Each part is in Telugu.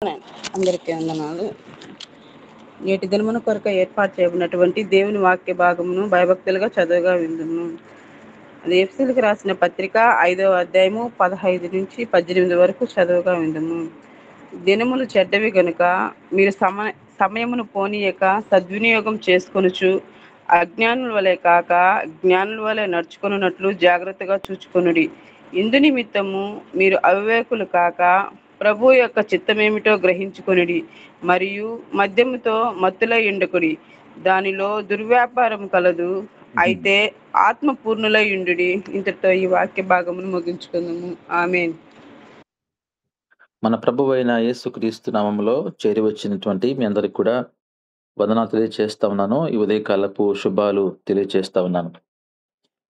అందరికీ వందనాలు. నేటి దినమున కొరకు ఏర్పాటు చేయబడినటువంటి దేవుని వాక్య భాగమును భయభక్తులుగా చదువుగా విందుము. అది ఎఫెసీయులకు రాసిన పత్రిక 5వ అధ్యాయము 15 నుంచి 18 వరకు చదువుగా విందుము. దినములు చెడ్డవి గనుక మీరు సమయమును పోనీయక సద్వినియోగం చేసుకొనుచు అజ్ఞానుల వలె కాక జ్ఞానుల వలె నడుచుకొనున్నట్లు జాగ్రత్తగా చూచుకొనుడి. ఇందు నిమిత్తము మీరు అవివేకులు కాక ప్రభు యొక్క చిత్తమేమిటో గ్రహించుకొనుడి. మరియు మద్యముతో మత్తులై ఉండకుడి, దానిలో దుర్వ్యాపారం కలదు. అయితే ఆత్మ పూర్ణులై ఉండుడి. ఇంతటితో ఈ వాక్య భాగమును ముగించుకుందాము. ఆమేన్. మన ప్రభువైన యేసుక్రీస్తు నామములో చేరి వచ్చినటువంటి మీ అందరికి కూడా వందనాలు తెలియజేస్తా ఉన్నాను. ఈ ఉదయకాలపు శుభాలు తెలియజేస్తా ఉన్నాను.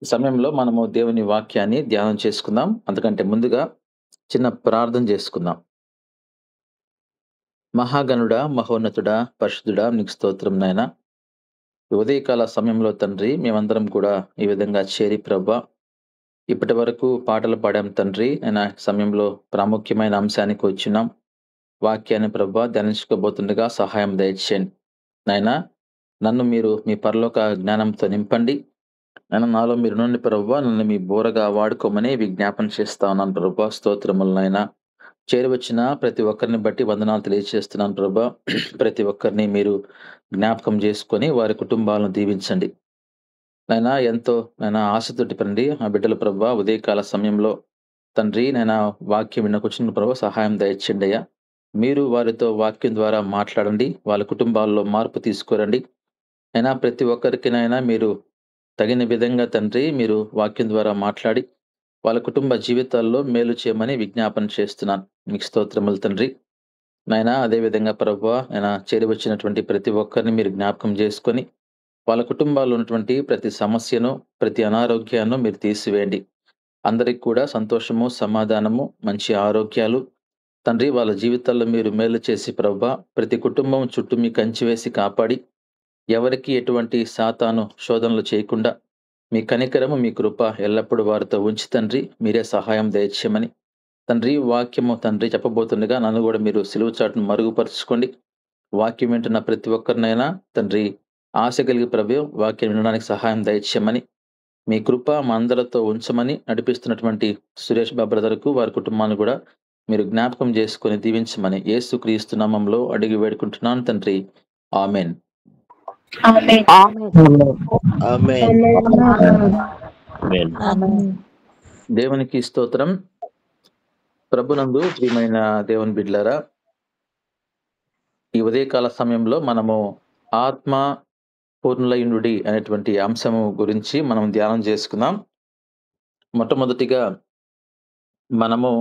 ఈ సమయంలో మనము దేవుని వాక్యాన్ని ధ్యానం చేసుకుందాం. అందుకంటే ముందుగా చిన్న ప్రార్థన చేసుకుందాం. మహాగణుడా, మహోన్నతుడా, పరిశుద్ధుడా, నీకు స్తోత్రం నాయనా. ఈ ఉదయకాల సమయంలో తండ్రి మేమందరం కూడా ఈ విధంగా చేరి ప్రభా ఇప్పటి వరకు పాటలు పాడాం తండ్రి. నేను సమయంలో ప్రాముఖ్యమైన అంశానికి వచ్చినాం. వాక్యాన్ని ప్రభా ధ్యానించుకోబోతుండగా సహాయం దయచేయండి నాయనా. నన్ను మీరు మీ పరలోక జ్ఞానంతో నింపండి. నేను నాలో మీరు నుండి ప్రభా నన్ను మీ బోరగా వాడుకోమని విజ్ఞాపన చేస్తా ఉన్నాను ప్రభా. స్తోత్రములు నాయనా. చేరువచ్చిన ప్రతి ఒక్కరిని బట్టి వందనాలు తెలియజేస్తున్నాను ప్రభా. ప్రతి ఒక్కరిని మీరు జ్ఞాపకం చేసుకొని వారి కుటుంబాలను దీవించండి నాయనా. ఎంతో నాయనా ఆశతోటి తండ్రి ఆ బిడ్డల ప్రభా ఉదయకాల సమయంలో తండ్రి నేను వాక్యం విన్నకొచ్చిన ప్రభా సహాయం దయచేయండి అయ్యా. మీరు వారితో వాక్యం ద్వారా మాట్లాడండి, వాళ్ళ కుటుంబాల్లో మార్పు తీసుకురండి అయినా. ప్రతి ఒక్కరికినైనా మీరు తగిన విధంగా తండ్రి మీరు వాక్యం ద్వారా మాట్లాడి వాళ్ళ కుటుంబ జీవితాల్లో మేలు చేయమని విజ్ఞాపన చేస్తున్నాను. మీకు స్తోత్రములు తండ్రి నాయనా. అదేవిధంగా ప్రభువా నేను చేరి వచ్చినటువంటి ప్రతి ఒక్కరిని మీరు జ్ఞాపకం చేసుకొని వాళ్ళ కుటుంబాల్లో ఉన్నటువంటి ప్రతి సమస్యను ప్రతి అనారోగ్యాన్ని మీరు తీసివేయండి. అందరికి కూడా సంతోషము, సమాధానము, మంచి ఆరోగ్యాలు తండ్రి వాళ్ళ జీవితాల్లో మీరు మేలు చేసి ప్రభువా ప్రతి కుటుంబం చుట్టూ మీ కంచి వేసి కాపాడి ఎవరికి ఎటువంటి సాతాను శోధనలు చేయకుండా మీ కనికరము మీ కృప ఎల్లప్పుడూ వారితో ఉంచి తండ్రి మీరే సహాయం దయచేయమని తండ్రి. వాక్యము తండ్రి చెప్పబోతుండగా నన్ను కూడా మీరు సిలువ చాటును మరుగుపరుచుకోండి. వాక్యం వింటున్న ప్రతి ఒక్కరినైనా తండ్రి ఆశ కలిగి ప్రభు వాక్యం వినడానికి సహాయం దయచేయమని మీ కృప మా అందరితో ఉంచమని నడిపిస్తున్నటువంటి సురేష్ బాబు బ్రదర్కు వారి కుటుంబాన్ని కూడా మీరు జ్ఞాపకం చేసుకొని దీవించమని యేసుక్రీస్తు నామములో అడిగి వేడుకుంటున్నాను తండ్రి. ఆమేన్. దేవునికి స్తోత్రం. ప్రభునందు ప్రియమైన దేవుని బిడ్డలారా, ఈ ఉదయకాల సమయంలో మనము ఆత్మ పూర్ణులయునుడి అనేటువంటి అంశము గురించి మనం ధ్యానం చేసుకుందాం. మొట్టమొదటిగా మనము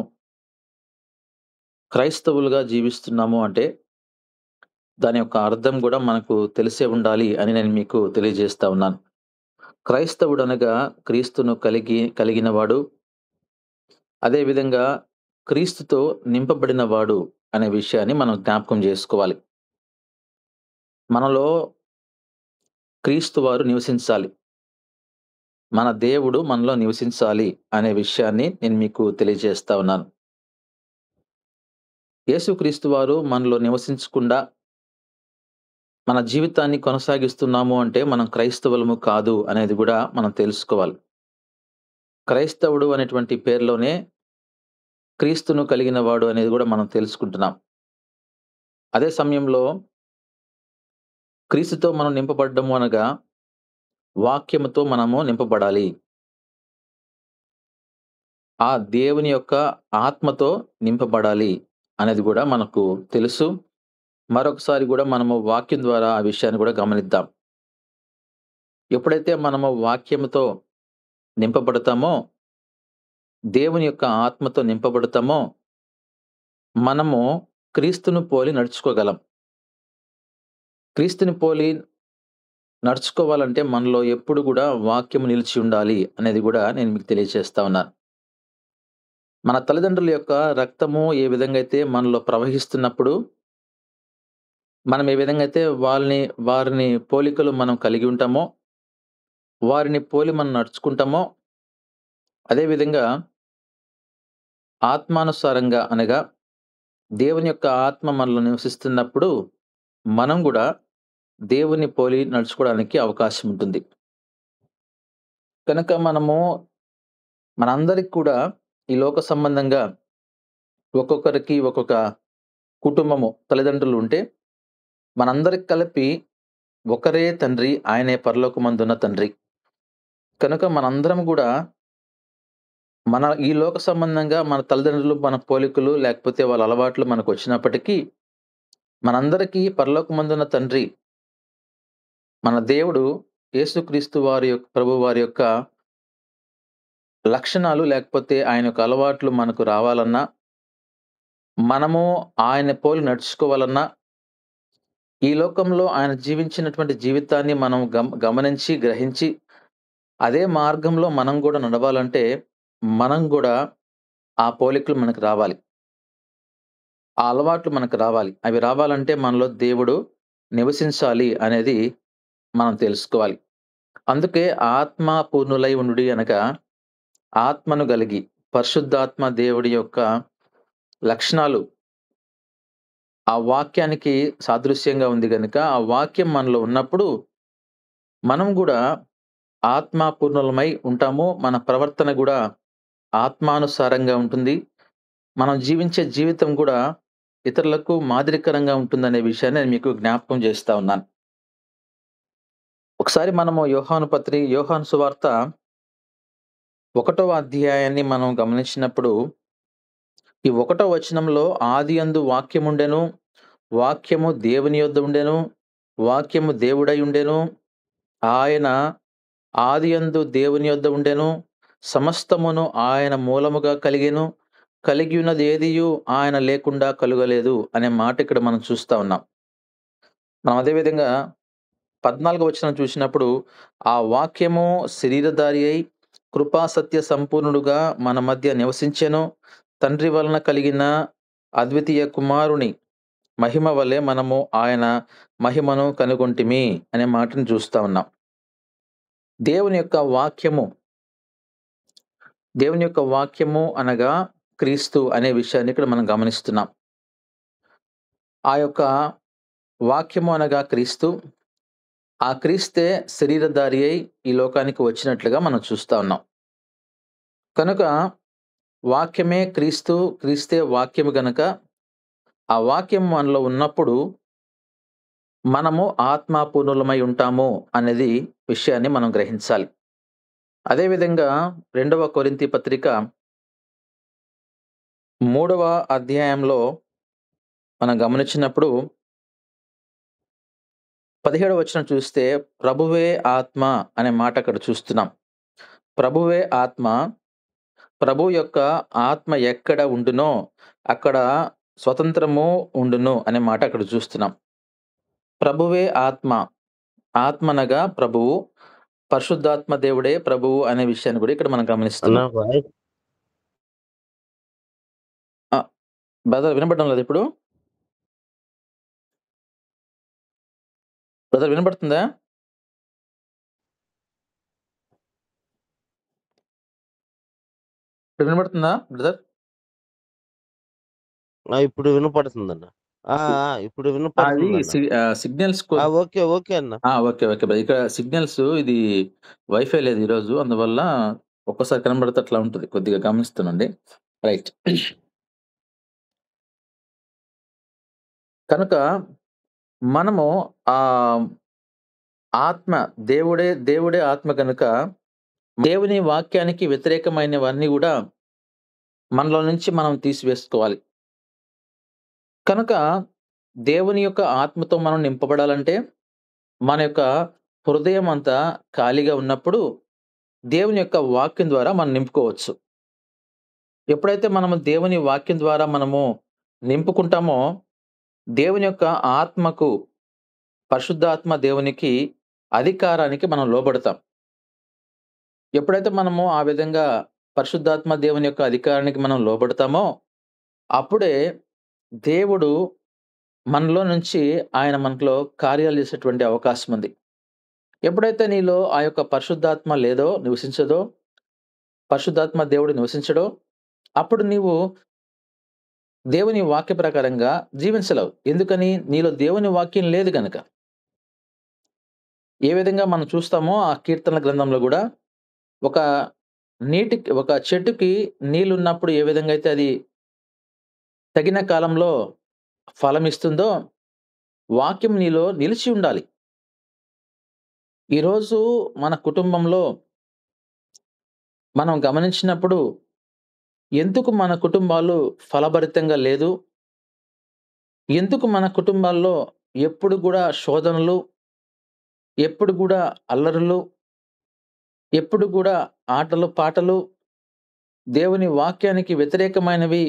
క్రైస్తవులుగా జీవిస్తున్నాము అంటే దాని యొక్క అర్థం కూడా మనకు తెలిసే ఉండాలి అని నేను మీకు తెలియజేస్తా ఉన్నాను. క్రైస్తవుడు అనగా క్రీస్తును కలిగిన వాడు, అదేవిధంగా క్రీస్తుతో నింపబడిన వాడు అనే విషయాన్ని మనం జ్ఞాపకం చేసుకోవాలి. మనలో క్రీస్తు వారు నివసించాలి, మన దేవుడు మనలో నివసించాలి అనే విషయాన్ని నేను మీకు తెలియజేస్తా ఉన్నాను. యేసుక్రీస్తు వారు మనలో నివసించకుండా మన జీవితాన్ని కొనసాగిస్తున్నాము అంటే మనం క్రైస్తవులము కాదు అనేది కూడా మనం తెలుసుకోవాలి. క్రైస్తవుడు అనేటువంటి పేరులోనే క్రీస్తును కలిగిన వాడు అనేది కూడా మనం తెలుసుకుంటున్నాం. అదే సమయంలో క్రీస్తుతో మనం నింపబడ్డము అనగా వాక్యముతో మనము నింపబడాలి. ఆ దేవుని యొక్క ఆత్మతో నింపబడాలి అనేది కూడా మనకు తెలుసు. మరొకసారి కూడా మనము వాక్యం ద్వారా ఆ విషయాన్ని కూడా గమనిద్దాం. ఎప్పుడైతే మనము వాక్యముతో నింపబడతామో, దేవుని యొక్క ఆత్మతో నింపబడతామో, మనము క్రీస్తును పోలి నడుచుకోగలం. క్రీస్తుని పోలి నడుచుకోవాలంటే మనలో ఎప్పుడు కూడా వాక్యము నిలిచి ఉండాలి అనేది కూడా నేను మీకు తెలియజేస్తా ఉన్నాను. మన తల్లిదండ్రుల యొక్క రక్తము ఏ విధంగా అయితే మనలో ప్రవహిస్తున్నప్పుడు మనం ఏ విధంగా అయితే వారిని పోలికలు మనం కలిగి ఉంటామో, వారిని పోలి మనం నడుచుకుంటామో, అదేవిధంగా ఆత్మానుసారంగా అనగా దేవుని యొక్క ఆత్మ మనలో నివసిస్తున్నప్పుడు మనం గూడా దేవుని పోలి నడుచుకోవడానికి అవకాశం ఉంటుంది. కనుక మనందరికి కూడా ఈ లోక సంబంధంగా ఒక్కొక్కరికి ఒక్కొక్క కుటుంబము, తల్లిదండ్రులు ఉంటే మనందరికి కలిపి ఒకరే తండ్రి, ఆయనే పరలోకమందున్న తండ్రి. కనుక మనందరం గూడా ఈ లోక సంబంధంగా మన తల్లిదండ్రులు, మన పోలికలు లేకపోతే వాళ్ళ అలవాట్లు మనకొచ్చినప్పటికీ, మనందరికీ పరలోకమందున్న తండ్రి, మన దేవుడు యేసుక్రీస్తు ప్రభువు వారి యొక్క లక్షణాలు లేకపోతే ఆయన యొక్క అలవాట్లు మనకు రావాలన్నా, మనము ఆయన పోలి నడుచుకోవాలన్నా, ఈ లోకంలో ఆయన జీవించినటువంటి జీవితాన్ని మనం గమనించి, గ్రహించి, అదే మార్గంలో మనం గూడా నడవాలంటే, మనం గూడా ఆ పోలికలు మనకు రావాలి. ఆ అలవాట్లు మనకు రావాలి. అవి రావాలంటే మనలో దేవుడు నివసించాలి అనేది మనం తెలుసుకోవాలి. అందుకే ఆత్మ పూర్ణులై ఉండుడి అనగా, ఆత్మను గలిగి, పరిశుద్ధాత్మ దేవుడి యొక్క లక్షణాలు ఆ వాక్యానికి సాదృశ్యంగా ఉంది గనుక, ఆ వాక్యం మనలో ఉన్నప్పుడు, మనం గూడా ఆత్మపూర్ణులమై ఉంటాము. మన ప్రవర్తన గూడా ఆత్మానుసారంగా ఉంటుంది. మనం జీవించే జీవితం గూడా ఇతరులకు మాదిరికరంగా ఉంటుందనే విషయాన్ని నేను మీకు జ్ఞాపకం చేస్తా ఉన్నాను. ఒకసారి మనము యోహాను సువార్త 1వ అధ్యాయాన్ని మనం గమనించినప్పుడు, ఈ 1వ వచనంలో ఆదియందు వాక్యముండెను, వాక్యము దేవుని యొద్ద ఉండెను, వాక్యము దేవుడై ఉండెను, ఆయన ఆదియందు దేవుని యొద్ద ఉండెను, సమస్తమును ఆయన మూలముగా కలిగెను, కలిగి ఉన్నదేదియు ఆయన లేకుండా కలుగలేదు అనే మాట ఇక్కడ మనం చూస్తా ఉన్నాం. మనం అదే విధంగా 14వ వచనం చూసినప్పుడు, ఆ వాక్యము శరీరధారి అయి కృపా సత్య సంపూర్ణుడుగా మన మధ్య నివసించెను, తండ్రి వలన కలిగిన అద్వితీయ కుమారుని మహిమ వలె మనము ఆయన మహిమను కనుగొంటిమి అనే మాటను చూస్తా ఉన్నాం. దేవుని యొక్క వాక్యము అనగా క్రీస్తు అనే విషయాన్ని ఇక్కడ మనం గమనిస్తున్నాం. ఆ యొక్క వాక్యము అనగా క్రీస్తు, ఆ క్రీస్తే శరీరధారి అయి ఈ లోకానికి వచ్చినట్లుగా మనం చూస్తా ఉన్నాం. కనుక వాక్యమే క్రీస్తు, క్రీస్తే వాక్యము గనక, ఆ వాక్యం మనలో ఉన్నప్పుడు మనము ఆత్మపూర్ణులమై ఉంటాము అనేది విషయాన్ని మనం గ్రహించాలి. అదేవిధంగా 2వ కొరింథీ పత్రిక 3వ అధ్యాయంలో మనం గమనించినప్పుడు 17వ వచనం చూస్తే, ప్రభువే ఆత్మ అనే మాట అక్కడ చూస్తున్నాం. ప్రభువే ఆత్మ, ప్రభువు యొక్క ఆత్మ ఎక్కడ ఉండునో అక్కడ స్వతంత్రము ఉండును అనే మాట అక్కడ చూస్తున్నాం. ప్రభువే ఆత్మ, ఆత్మనగా ప్రభువు, పరిశుద్ధాత్మ దేవుడే ప్రభువు అనే విషయాన్ని కూడా ఇక్కడ మనం గమనిస్తున్నాం. బ్రదర్ వినపడడం లేదు ఇప్పుడు? బ్రదర్ వినపడుతుందా? ఇప్పుడు వినపడుతుందా బ్రదర్? ఇప్పుడు వినపడుతుందన్న. ఇప్పుడు వినపడుతుందన్న. సిగ్నల్స్ ఓకే ఓకే అన్న. Okay brother. ఇక్కడ సిగ్నల్స్ ఇది వైఫై లేదు ఈరోజు, అందువల్ల ఒక్కసారి కనబడితే అట్లా ఉంటుంది. కొద్దిగా గమనిస్తానండి. రైట్. కనుక మనము ఆత్మ దేవుడే ఆత్మ కనుక, దేవుని వాక్యానికి వ్యతిరేకమైనవన్నీ కూడా మనలో నుంచి మనం తీసివేసుకోవాలి. కనుక దేవుని యొక్క ఆత్మతో మనం నింపబడాలంటే, మన యొక్క హృదయం అంతా ఖాళీగా ఉన్నప్పుడు దేవుని యొక్క వాక్యం ద్వారా మనం నింపుకోవచ్చు. ఎప్పుడైతే మనము దేవుని వాక్యం ద్వారా మనము నింపుకుంటామో, దేవుని యొక్క ఆత్మకు, పరిశుద్ధాత్మ దేవునికి అధికారానికి మనం లోబడతాం. ఎప్పుడైతే మనము ఆ విధంగా పరిశుద్ధాత్మ దేవుని యొక్క అధికారానికి మనం లోబడతామో, అప్పుడే దేవుడు మనలో నుంచి ఆయన మనలో కార్యాలు చేసేటువంటి అవకాశం ఉంది. ఎప్పుడైతే నీలో ఆ యొక్క పరిశుద్ధాత్మ నివసించదో, పరిశుద్ధాత్మ దేవుడు నివసించడో, అప్పుడు దేవుని వాక్య ప్రకారంగా జీవించలేవు. ఎందుకని? నీలో దేవుని వాక్యం లేదు గనక. ఏ విధంగా మనం చూస్తామో ఆ కీర్తనల గ్రంథంలో గూడా ఒక చెట్టుకి నీళ్లున్నప్పుడు ఏ విధంగా అయితే అది తగిన కాలంలో ఫలమిస్తుందో, వాక్యం నీలో నిలిచి ఉండాలి. ఈరోజు మన కుటుంబంలో మనం గమనించినప్పుడు ఎందుకు మన కుటుంబాలు ఫలభరితంగా లేదు? ఎందుకు మన కుటుంబాల్లో ఎప్పుడు గూడా శోధనలు, ఎప్పుడు గూడా అల్లరులు, ఎప్పుడు గూడా ఆటలు, పాటలు, దేవుని వాక్యానికి వ్యతిరేకమైనవి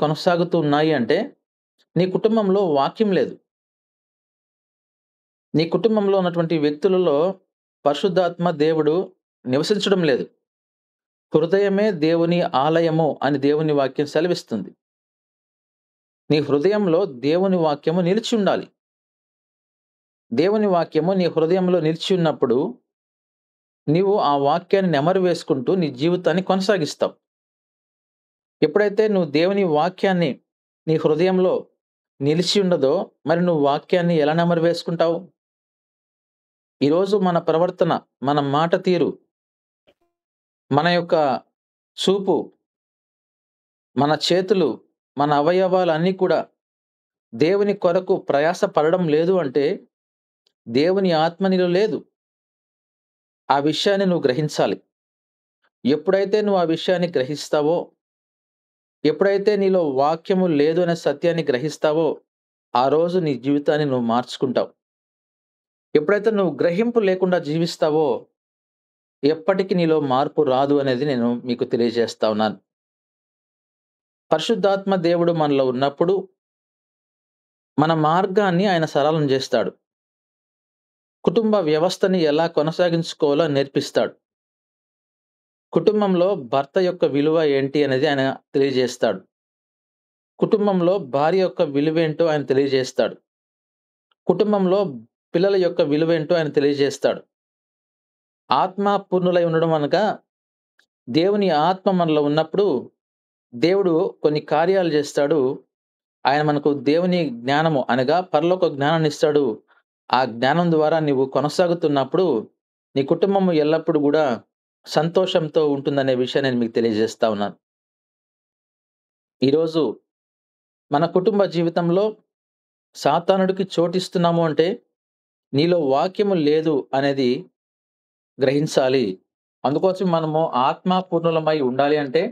కొనసాగుతూ ఉన్నాయి అంటే, నీ కుటుంబంలో వాక్యం లేదు. నీ కుటుంబంలో ఉన్నటువంటి వ్యక్తులలో పరిశుద్ధాత్మ దేవుడు నివసించడం లేదు. హృదయమే దేవుని ఆలయము అని దేవుని వాక్యం సెలవిస్తుంది. నీ హృదయంలో దేవుని వాక్యము నిలిచి ఉండాలి. దేవుని వాక్యము నీ హృదయంలో నిలిచి ఉన్నప్పుడు, నీవు ఆ వాక్యాన్ని నెమరు వేసుకుంటూ నీ జీవితాన్ని కొనసాగిస్తావు. ఎప్పుడైతే నువ్వు దేవుని వాక్యాన్ని నీ హృదయంలో నిలిచి ఉండదో, మరి నువ్వు వాక్యాన్ని ఎలా నెమరు వేసుకుంటావు? ఈరోజు మన ప్రవర్తన, మన మాట తీరు, మన యొక్క చూపు, మన చేతులు, మన అవయవాలన్నీ కూడా దేవుని కొరకు ప్రయాస పడడం లేదు అంటే, దేవుని ఆత్మ నీలో లేదు. ఆ విషయాన్ని నువ్వు గ్రహించాలి. ఎప్పుడైతే నువ్వు ఆ విషయాన్ని గ్రహిస్తావో, ఎప్పుడైతే నీలో వాక్యము లేదు అనే సత్యాన్ని గ్రహిస్తావో, ఆ రోజు నీ జీవితాన్ని నువ్వు మార్చుకుంటావు. ఎప్పుడైతే నువ్వు గ్రహింపు లేకుండా జీవిస్తావో, ఎప్పటికి నీలో మార్పు రాదు అనేది నేను మీకు తెలియజేస్తా ఉన్నాను. పరిశుద్ధాత్మ దేవుడు మనలో ఉన్నప్పుడు, మన మార్గాన్ని ఆయన సరళం చేస్తాడు. కుటుంబ వ్యవస్థని ఎలా కొనసాగించుకోవాలో నేర్పిస్తాడు. కుటుంబంలో భర్త యొక్క విలువ ఏంటి అనేది ఆయన తెలియజేస్తాడు. కుటుంబంలో భార్య యొక్క విలువేంటో ఆయన తెలియజేస్తాడు. కుటుంబంలో పిల్లల యొక్క విలువేంటో ఆయన తెలియజేస్తాడు. ఆత్మ పూర్ణులై ఉండడం అనగా, దేవుని ఆత్మ మనలో ఉన్నప్పుడు, దేవుడు కొన్ని కార్యాలు చేస్తాడు. ఆయన మనకు దేవుని జ్ఞానము అనగా పరలోక జ్ఞానాన్ని ఇస్తాడు. ఆ జ్ఞానం ద్వారా నీవు కొనసాగుతున్నప్పుడు, నీ కుటుంబము ఎల్లప్పుడూ గూడా సంతోషంతో ఉంటుందనే విషయాన్ని నేను మీకు తెలియజేస్తా ఉన్నాను. ఈరోజు మన కుటుంబ జీవితంలో సాతానుడికి చోటిస్తున్నాము అంటే, నీలో వాక్యము లేదు అనేది గ్రహించాలి. అందుకోసం మనము ఆత్మ పూర్ణులమై ఉండాలి అంటే,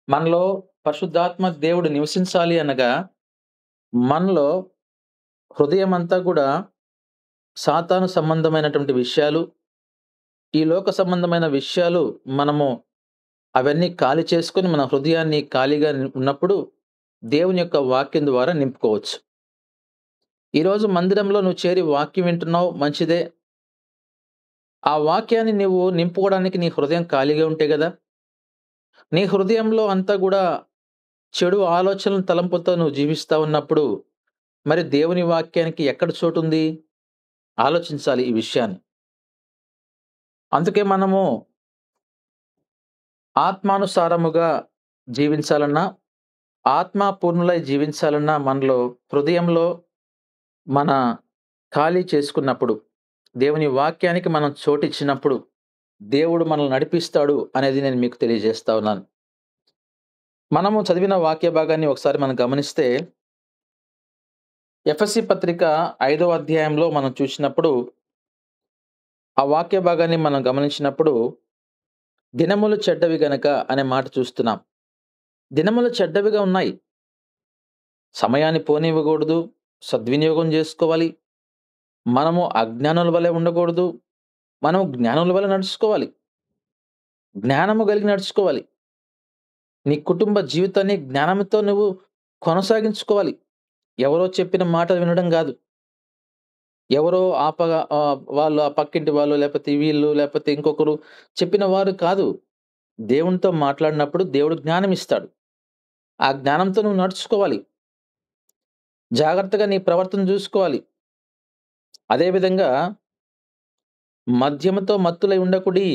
మనలో పరిశుద్ధాత్మ దేవుడు నివసించాలి అనగా, మనలో హృదయమంతా గూడా సాతాను సంబంధమైనటువంటి విషయాలు, ఈ లోక సంబంధమైన విషయాలు మనము అవన్నీ ఖాళీ చేసుకొని, మన హృదయాన్ని ఖాళీగా ఉన్నప్పుడు, దేవుని యొక్క వాక్యం ద్వారా నింపుకోవచ్చు. ఈరోజు మందిరంలో నువ్వు చేరి వాక్యం వింటున్నావు, మంచిదే. ఆ వాక్యాన్ని నువ్వు నింపుకోవడానికి నీ హృదయం ఖాళీగా ఉంటే గదా! నీ హృదయంలో అంతా గూడా చెడు ఆలోచనల తలంపులతో నువ్వు జీవిస్తా ఉన్నప్పుడు, మరి దేవుని వాక్యానికి ఎక్కడ చోటుంది? ఆలోచించాలి ఈ విషయాన్ని. అందుకే మనము ఆత్మానుసారముగా జీవించాలన్నా, ఆత్మ పూర్ణులై జీవించాలన్నా మనలో హృదయంలో మన ఖాళీ చేసుకున్నప్పుడు, దేవుని వాక్యానికి మనం చోటిచ్చినప్పుడు, దేవుడు మనల్ని నడిపిస్తాడు అనేది నేను మీకు తెలియజేస్తా ఉన్నాను. మనము చదివిన వాక్య భాగాన్ని ఒకసారి మనం గమనిస్తే, ఎఫెసీ పత్రిక 5వ అధ్యాయంలో మనం చూసినప్పుడు, ఆ వాక్య భాగాన్ని మనం గమనించినప్పుడు, దినములు చెడ్డవి గనక అనే మాట చూస్తున్నాం. దినములు చెడ్డవిగా ఉన్నాయి. సమయాన్ని పోనివ్వకూడదు, సద్వినియోగం చేసుకోవాలి. మనము అజ్ఞానుల వలె ఉండకూడదు. మనం జ్ఞానుల వలె నడుచుకోవాలి. జ్ఞానము కలిగి నడుచుకోవాలి. నీ కుటుంబ జీవితాన్ని జ్ఞానంతో నువ్వు కొనసాగించుకోవాలి. ఎవరో చెప్పిన మాట వినడం గాదు. ఎవరో వాళ్ళు ఆ పక్కింటి వాళ్ళు, లేపోతే వీళ్ళు, లేపోతే ఇంకొకరు చెప్పిన వారు కాదు. దేవునితో మాట్లాడినప్పుడు దేవుడు జ్ఞానం ఇస్తాడు. ఆ జ్ఞానంతో నువ్వు నడుచుకోవాలి. జాగ్రత్తగా నీ ప్రవర్తన చూసుకోవాలి. అదే విధంగా మద్యముతో మత్తులై ఉండకుడి.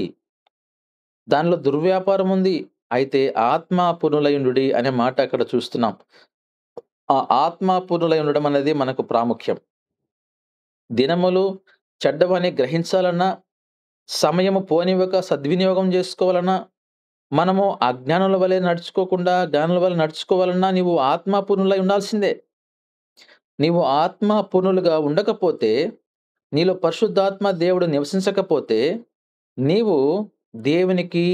దానిలో దుర్వ్యాపారం ఉంది అయితే ఆత్మపూర్ణులయుండుడి అనే మాట అక్కడ చూస్తున్నాం. ఆ ఆత్మపూర్ణులై ఉండడం అనేది మనకు ప్రాముఖ్యం. దినములు చెడ్డవని గ్రహించాలన్నా, సమయము పోనివ్వక సద్వినియోగం జేసుకోవాలన్నా, మనము అజ్ఞానుల వలె నడుచుకోకుండా జ్ఞానుల వలె నడుచుకోవాలన్నా నీవు ఆత్మపూర్ణులై ఉండాల్సిందే. నీవు ఆత్మపూర్ణులుగా ఉండకపోతే, నీలో పరిశుద్ధాత్మ దేవుడు నివసించకపోతే, నీవు దేవునికి,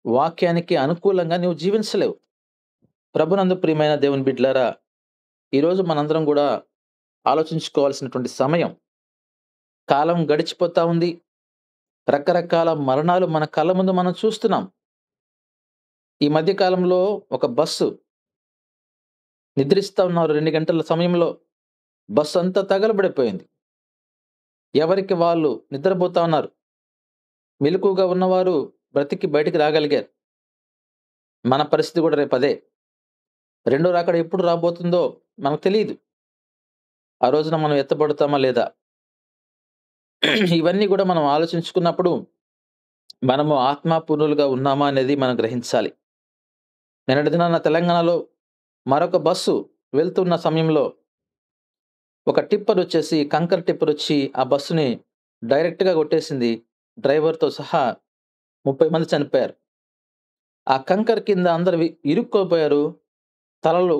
వాక్యానికి అనుకూలంగా నీవు జీవించలేవు. ప్రభునందు ప్రియమైన దేవుని బిడ్డలారా, ఈరోజు మనందరం గూడా ఆలోచించుకోవాల్సినటువంటి సమయం. కాలం గడిచిపోతా ఉంది. రకరకాల మరణాలు మన కళ్ళ ముందు మనం చూస్తున్నాం. ఈ మధ్య కాలంలో ఒక బస్సు నిద్రిస్తా ఉన్నారు 2 గంటల సమయంలో బస్సు అంతా తగలబడిపోయింది. ఎవరికి వాళ్ళు నిద్రపోతా ఉన్నారు. మెలకువగా ఉన్నవారు బ్రతికి బయటికి రాగలిగారు. మన పరిస్థితి కూడా రేపదే. రెండో రాకడ ఎప్పుడు రాబోతుందో మనకు తెలీదు. ఆ రోజున మనం ఎత్తబడతామా లేదా? ఇవన్నీ కూడా మనం ఆలోచించుకున్నప్పుడు మనము ఆత్మపూర్ణులుగా ఉన్నామా అనేది మనం గ్రహించాలి. నిన్నటి దినాన తెలంగాణలో మరొక బస్సు వెళ్తున్న సమయంలో ఒక టిప్పర్ వచ్చేసి కంకర్ టిప్పర్ వచ్చి ఆ బస్సుని డైరెక్ట్‌గా కొట్టేసింది. డ్రైవర్‌తో సహా 30 మంది చనిపోయారు. ఆ కంకర్ కింద అందరూ ఇరుక్కోపోయారు.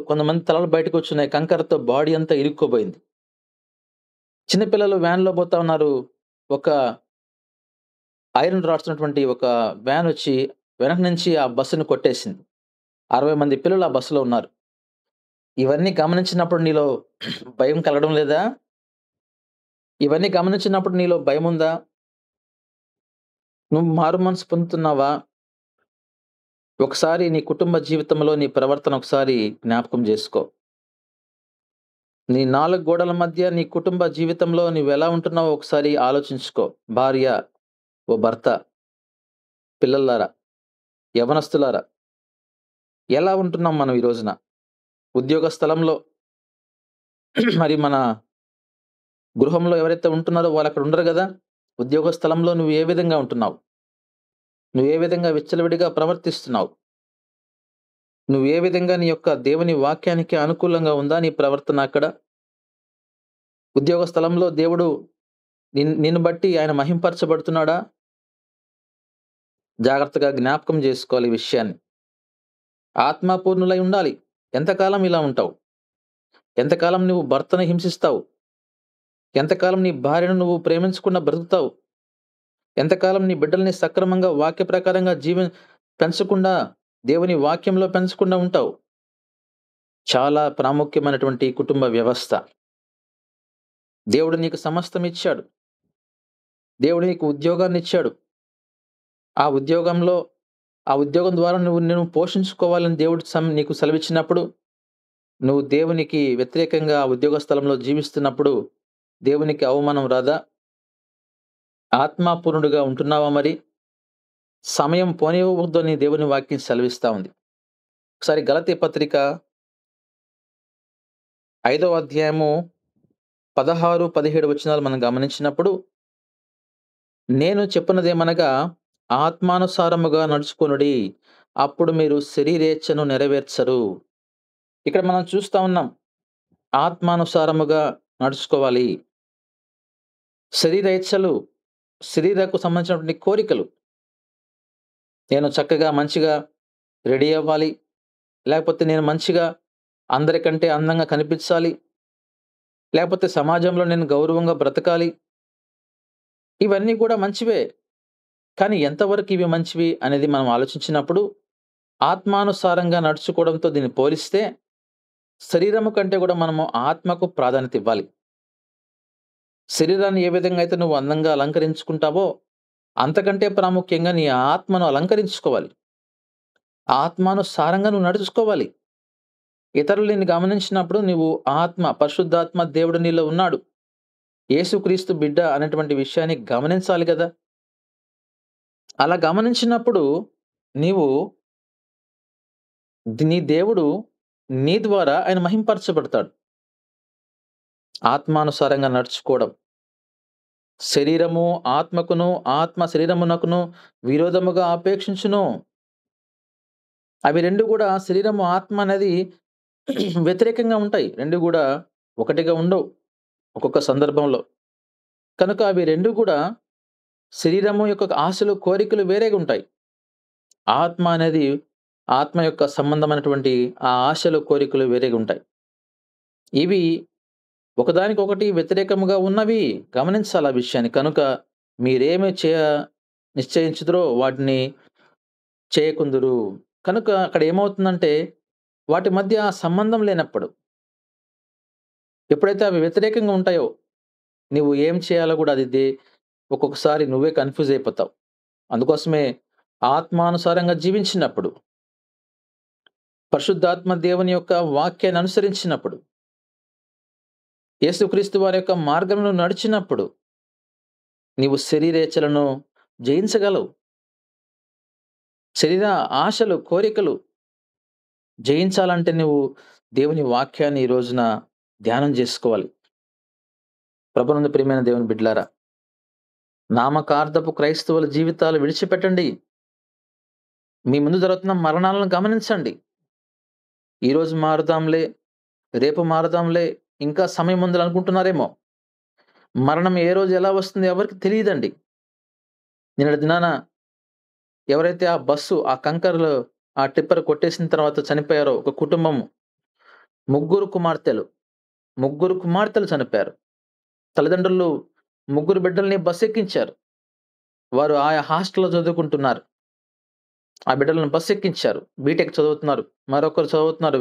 కొంతమంది తలలు బయటకొచ్చున్నాయి. కంకరతో బాడీ అంతా ఇరుక్కుపోయింది. చిన్న పిల్లలు వ్యాన్‌లో పోతా ఉన్నారు. ఒక ఐరన్ రాడ్స్ ఉన్నటువంటి ఒక వ్యాన్ వచ్చి వెనక నుంచి ఆ బస్సుని కొట్టేసింది. 60 మంది పిల్లలు ఆ బస్సులో ఉన్నారు. ఇవన్నీ గమనించినప్పుడు నీలో భయం కలగడం లేదా? ఇవన్నీ గమనించినప్పుడు నీలో భయముందా? నువ్వు మారు మనసు పొందుతున్నావా? ఒకసారి నీ కుటుంబ జీవితంలో నీ ప్రవర్తన ఒకసారి జ్ఞాపకం జేసుకో. నీ 4 గోడల మధ్య నీ కుటుంబ జీవితంలో నువ్వెలా ఉంటున్నావో ఒకసారి ఆలోచించుకో. భార్య, ఓ భర్త, పిల్లలారా, యవ్వనస్తులారా, ఎలా ఉంటున్నాం మనం ఈ రోజున? ఉద్యోగ స్థలంలో మరి మన గృహంలో ఎవరైతే ఉంటున్నారో వాళ్ళక్కడ ఉండరు గదా! ఉద్యోగ స్థలంలో నువ్వు ఏ విధంగా ఉంటున్నావు? నువ్వు ఏ విధంగా విచ్చలవిడిగా ప్రవర్తిస్తున్నావు? నువ్వు ఏ విధంగా నీ యొక్క దేవుని వాక్యానికి అనుకూలంగా ఉందా నీ ప్రవర్తన అక్కడ? ఉద్యోగ స్థలంలో దేవుడు నిన్ను బట్టి ఆయన మహింపరచబడుతున్నాడా? జాగ్రత్తగా జ్ఞాపకం జేసుకోవాలి ఈ విషయాన్ని. ఆత్మపూర్ణులై ఉండాలి. ఎంతకాలం ఇలా ఉంటావు? ఎంతకాలం నువ్వు భర్తను హింసిస్తావు? ఎంతకాలం నీ భార్యను నువ్వు ప్రేమించకుండా బ్రతుకుతావు? ఎంతకాలం నీ బిడ్డల్ని సక్రమంగా వాక్య ప్రకారంగా పెంచకుండా దేవుని వాక్యంలో పెంచకుండా ఉంటావు? చాలా ప్రాముఖ్యమైనటువంటి కుటుంబ వ్యవస్థ. దేవుడు నీకు సమస్తం ఇచ్చాడు. దేవుడు నీకు ఉద్యోగాన్నిచ్చాడు. ఆ ఉద్యోగం ద్వారా నువ్వు పోషించుకోవాలని దేవుడు నీకు సెలవిచ్చినప్పుడు, నువ్వు దేవునికి వ్యతిరేకంగా ఆ ఉద్యోగ స్థలంలో జీవిస్తున్నప్పుడు దేవునికి అవమానం రాదా? ఆత్మపూర్ణుడిగా ఉంటున్నావా మరి? సమయం పోనివ్వద్దని దేవుని వాక్యం సెలవిస్తా ఉంది. ఒకసారి గలతీ పత్రిక 5వ అధ్యాయము 16, 17 వచనాలు మనం గమనించినప్పుడు, నేను చెప్పినదేమనగా ఆత్మానుసారముగా నడుచుకొనుడి, అప్పుడు మీరు శరీరేచ్ఛను నెరవేర్చరు. ఇక్కడ మనం చూస్తా ఉన్నాం. ఆత్మానుసారముగా నడుచుకోవాలి. శరీరేచ్ఛలు, శరీరకు సంబంధించినటువంటి కోరికలు. నేను చక్కగా మంచిగా రెడీ అవ్వాలి. లేకపోతే నేను మంచిగా అందరికంటే అందంగా కనిపించాలి. లేకపోతే సమాజంలో నేను గౌరవంగా బ్రతకాలి. ఇవన్నీ కూడా మంచివే. కానీ ఎంతవరకు ఇవి మంచివి అనేది మనం ఆలోచించినప్పుడు, ఆత్మానుసారంగా నడుచుకోవడంతో దీన్ని పోలిస్తే శరీరము కంటే కూడా మనము ఆత్మకు ప్రాధాన్యత ఇవ్వాలి. శరీరాన్ని ఏ విధంగా అయితే నువ్వు అందంగా అలంకరించుకుంటావో, అంతకంటే ప్రాముఖ్యంగా నీ ఆత్మను అలంకరించుకోవాలి. ఆత్మానుసారంగా నువ్వు నడుచుకోవాలి. ఇతరులు నిన్ను గమనించినప్పుడు నువ్వు పరిశుద్ధాత్మ దేవుడు నీలో ఉన్నాడు, యేసుక్రీస్తు బిడ్డ అనేటువంటి విషయాన్ని గమనించాలి కదా! అలా గమనించినప్పుడు నీవు నీ దేవుడు నీ ద్వారా ఆయన మహింపరచబడతాడు. ఆత్మానుసారంగా నడుచుకోవడం. శరీరము ఆత్మకును, ఆత్మ శరీరమునకును విరోధముగా ఆపేక్షించును. అవి 2 కూడా శరీరము, ఆత్మ అనేది వ్యతిరేకంగా ఉంటాయి. 2 కూడా ఒకటిగా ఉండవు ఒక్కొక్క సందర్భంలో. కనుక అవి 2 కూడా శరీరము యొక్క ఆశలు, కోరికలు వేరేగా ఉంటాయి. ఆత్మ అనేది ఆత్మ యొక్క సంబంధమైనటువంటి ఆ ఆశలు, కోరికలు వేరేగా ఉంటాయి. ఇవి ఒకదానికొకటి వ్యతిరేకముగా ఉన్నవి. గమనించాలి ఆ విషయాన్ని. కనుక మీరేమి నిశ్చయించుదురో వాటిని చేయకుందురు. కనుక అక్కడ ఏమవుతుందంటే వాటి మధ్య సంబంధం లేనప్పుడు, ఎప్పుడైతే అవి వ్యతిరేకంగా ఉంటాయో, నువ్వు ఏం చేయాలో కూడా ఒక్కొక్కసారి నువ్వే కన్‌ఫ్యూజ్ అయిపోతావు. అందుకోసమే ఆత్మానుసారంగా జీవించినప్పుడు, పరిశుద్ధాత్మ దేవుని యొక్క వాక్యాన్ని అనుసరించినప్పుడు, యేసుక్రీస్తు వారి యొక్క మార్గంలో నడిచినప్పుడు, నీవు శరీరేచ్ఛలను జయించగలవు. శరీర ఆశలు, కోరికలు జయించాలంటే నువ్వు దేవుని వాక్యాన్ని ఈ రోజున ధ్యానం చేసుకోవాలి. ప్రభునందు ప్రియమైన దేవుని బిడ్డలారా, నామకార్థపు క్రైస్తవుల జీవితాలు విడిచిపెట్టండి. మీ ముందు జరుగుతున్న మరణాలను గమనించండి. ఈరోజు మారుదాంలే, రేపు మారుదాంలే, ఇంకా సమయం ఉందని అనుకుంటున్నారేమో. మరణం ఏ రోజు ఎలా వస్తుందో ఎవరికి తెలియదండి. నిన్నటి దినాన ఎవరైతే ఆ బస్సు, ఆ కంకర్‌లో ఆ టిప్పర్ కొట్టేసిన తర్వాత చనిపోయారో ఒక కుటుంబం, ముగ్గురు కుమార్తెలు చనిపోయారు. తల్లిదండ్రులు ముగ్గురు బిడ్డల్ని బస్సు ఎక్కించారు. వారు ఆయా హాస్టల్‌లో చదువుకుంటున్నారు. ఆ బిడ్డలను బస్సు ఎక్కించారు. బీటెక్ చదువుతున్నారు. మరొకరు చదువుతున్నారు.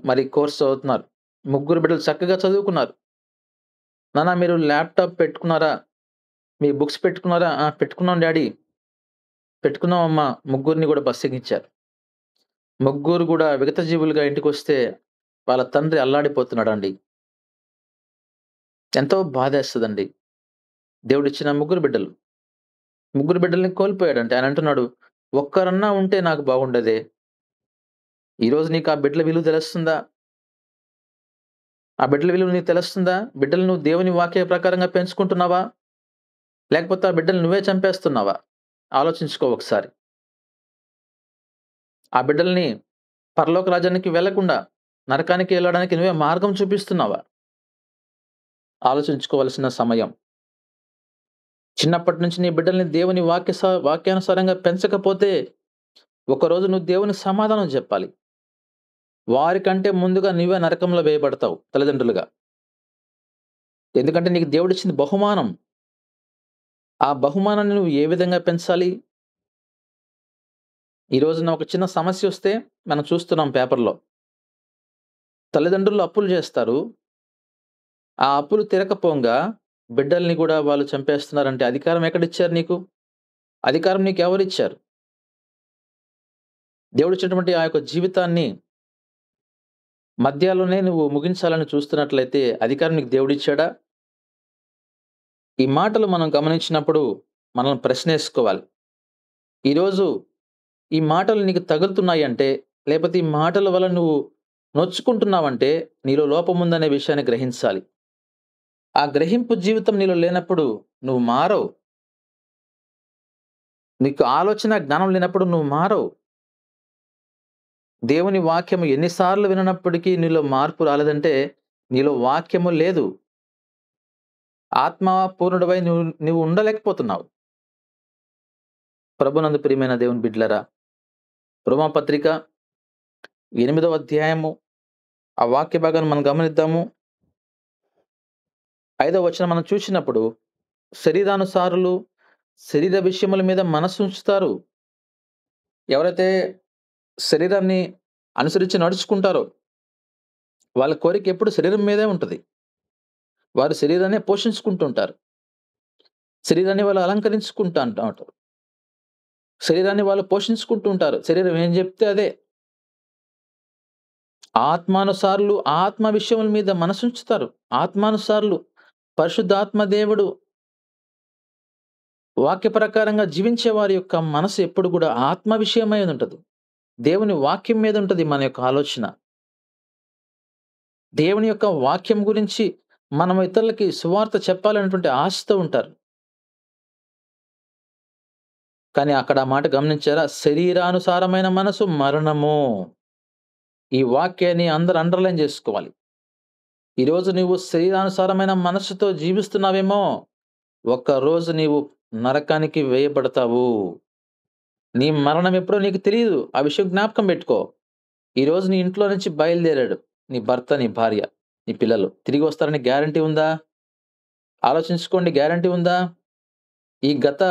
మరి కోర్స్ చదువుతున్నారు. ముగ్గురు బిడ్డలు చక్కగా చదువుకున్నారు. నాన్న మీరు ల్యాప్‌టాప్ పెట్టుకున్నారా? మీ బుక్స్ పెట్టుకున్నారా? ఆ! పెట్టుకున్నాం డాడీ. పెట్టుకున్నాం అమ్మా. ముగ్గురిని కూడా బస్సు ఎక్కించారు. ముగ్గురు కూడా విగతజీవులుగా ఇంటికొస్తే వాళ్ళ తండ్రి అల్లాడిపోతున్నాడండి. ఎంతో బాధేస్తదండి. దేవుడిచ్చిన ముగ్గురు బిడ్డల్ని కోల్పోయాడంటే ఆయన అంటున్నాడు, ఒక్కరన్నా ఉంటే నాకు బాగుండేదే. ఈరోజు నీకు ఆ బిడ్డల విలువ తెలుస్తుందా? ఆ బిడ్డల విలువ నీకు తెలుస్తుందా? బిడ్డలు నువ్వు దేవుని వాక్య ప్రకారంగా పెంచుకుంటున్నావా? లేకపోతే ఆ బిడ్డలు నువ్వే చంపేస్తున్నావా? ఆలోచించుకో ఒకసారి. ఆ బిడ్డల్ని పరలోక రాజ్యానికి వెళ్ళకుండా నరకానికి వెళ్ళడానికి నువ్వే మార్గం చూపిస్తున్నావా? ఆలోచించుకోవలసిన సమయం. చిన్నప్పటి నుంచి నీ బిడ్డల్ని దేవుని వాక్యానుసారంగా పెంచకపోతే ఒకరోజు నువ్వు దేవునికి సమాధానం చెప్పాలి. వారికంటే ముందుగా నువ్వే నరకంలో వేయబడతావు తల్లిదండ్రులుగా. ఎందుకంటే నీకు దేవుడిచ్చింది బహుమానం. ఆ బహుమానాన్ని నువ్వు ఏ విధంగా పెంచాలి? ఈ రోజున ఒక చిన్న సమస్యొస్తే మనం చూస్తున్నాం పేపర్‌లో. తల్లిదండ్రులు అప్పులు చేస్తారు. ఆ అప్పులు తీరకపోగా బిడ్డల్ని కూడా వాళ్ళు చంపేస్తున్నారంటే అధికారం ఎక్కడిచ్చారు నీకు? అధికారం నీకెవరిచ్చారు? దేవుడిచ్చినటువంటి ఆ యొక్క జీవితాన్ని మధ్యలోనే నువ్వు ముగించాలని చూస్తున్నట్లయితే అధికారం నీకు దేవుడిచ్చాడా? ఈ మాటలు మనం గమనించినప్పుడు మనల్ని ప్రశ్నేసుకోవాలి. ఈరోజు ఈ మాటలు నీకు తగులుతున్నాయంటే, లేకపోతే ఈ మాటల వల్ల నువ్వు నొచ్చుకుంటున్నావంటే నీలో లోపముందనే విషయాన్ని గ్రహించాలి. ఆ గ్రహింపు జీవితం నీలో లేనప్పుడు నువ్వు మారవు. నీకు ఆలోచన, జ్ఞానం లేనప్పుడు నువ్వు మారవు. దేవుని వాక్యము ఎన్నిసార్లు విననప్పటికీ నీలో మార్పు రాలేదంటే నీలో వాక్యము లేదు. ఆత్మ పూర్ణుడివై నువ్వు ఉండలేకపోతున్నావు. ప్రభునందు ప్రియమైన దేవుని బిడ్డలారా, రోమాపత్రిక 8వ అధ్యాయము ఆ వాక్య భాగాన్ని మనం గమనిద్దాము. 5వ వచనం మనం చూసినప్పుడు, శరీరానుసారులు శరీర విషయముల మీద మనసుంచుతారు. ఎవరైతే శరీరాన్ని అనుసరించి నడుచుకుంటారో వాళ్ళ కోరిక ఎప్పుడు శరీరం మీదే ఉంటది. వారు శరీరాన్ని పోషించుకుంటూ ఉంటారు. శరీరాన్ని వాళ్ళు అలంకరించుకుంటా ఉంటారు. శరీరాన్ని వాళ్ళు పోషించుకుంటూ ఉంటారు. శరీరం ఏం చెప్తే అదే. ఆత్మానుసారులు ఆత్మ విషయముల మీద మనసుంచుతారు. ఆత్మానుసారులు పరిశుద్ధాత్మ దేవుడు వాక్య ప్రకారంగా జీవించే వారి యొక్క మనసు ఎప్పుడు కూడా ఆత్మ విషయమై ఉంటది. దేవుని వాక్యం మీద ఉంటది మన యొక్క ఆలోచన. దేవుని యొక్క వాక్యం గురించి మనం ఇతరులకి సువార్త చెప్పాలనేటువంటి ఆశతో ఉంటారు. కానీ అక్కడ ఆ మాట గమనించారా? శరీరానుసారమైన మనసు మరణము. ఈ వాక్యాన్ని అందరూ అండర్‌లైన్ జేసుకోవాలి. ఈరోజు నువ్వు శరీరానుసారమైన మనస్సుతో జీవిస్తున్నావేమో, ఒక్కరోజు నీవు నరకానికి వేయబడతావు. నీ మరణం ఎప్పుడో నీకు తెలీదు. ఆ విషయం జ్ఞాపకం బెట్టుకో. ఈరోజు నీ ఇంట్లో నుంచి బయలుదేరాడు నీ భర్త, నీ భార్య, నీ పిల్లలు. తిరిగి వస్తారని గ్యారంటీ ఉందా? ఆలోచించుకోండి, గ్యారంటీ ఉందా? ఈ గత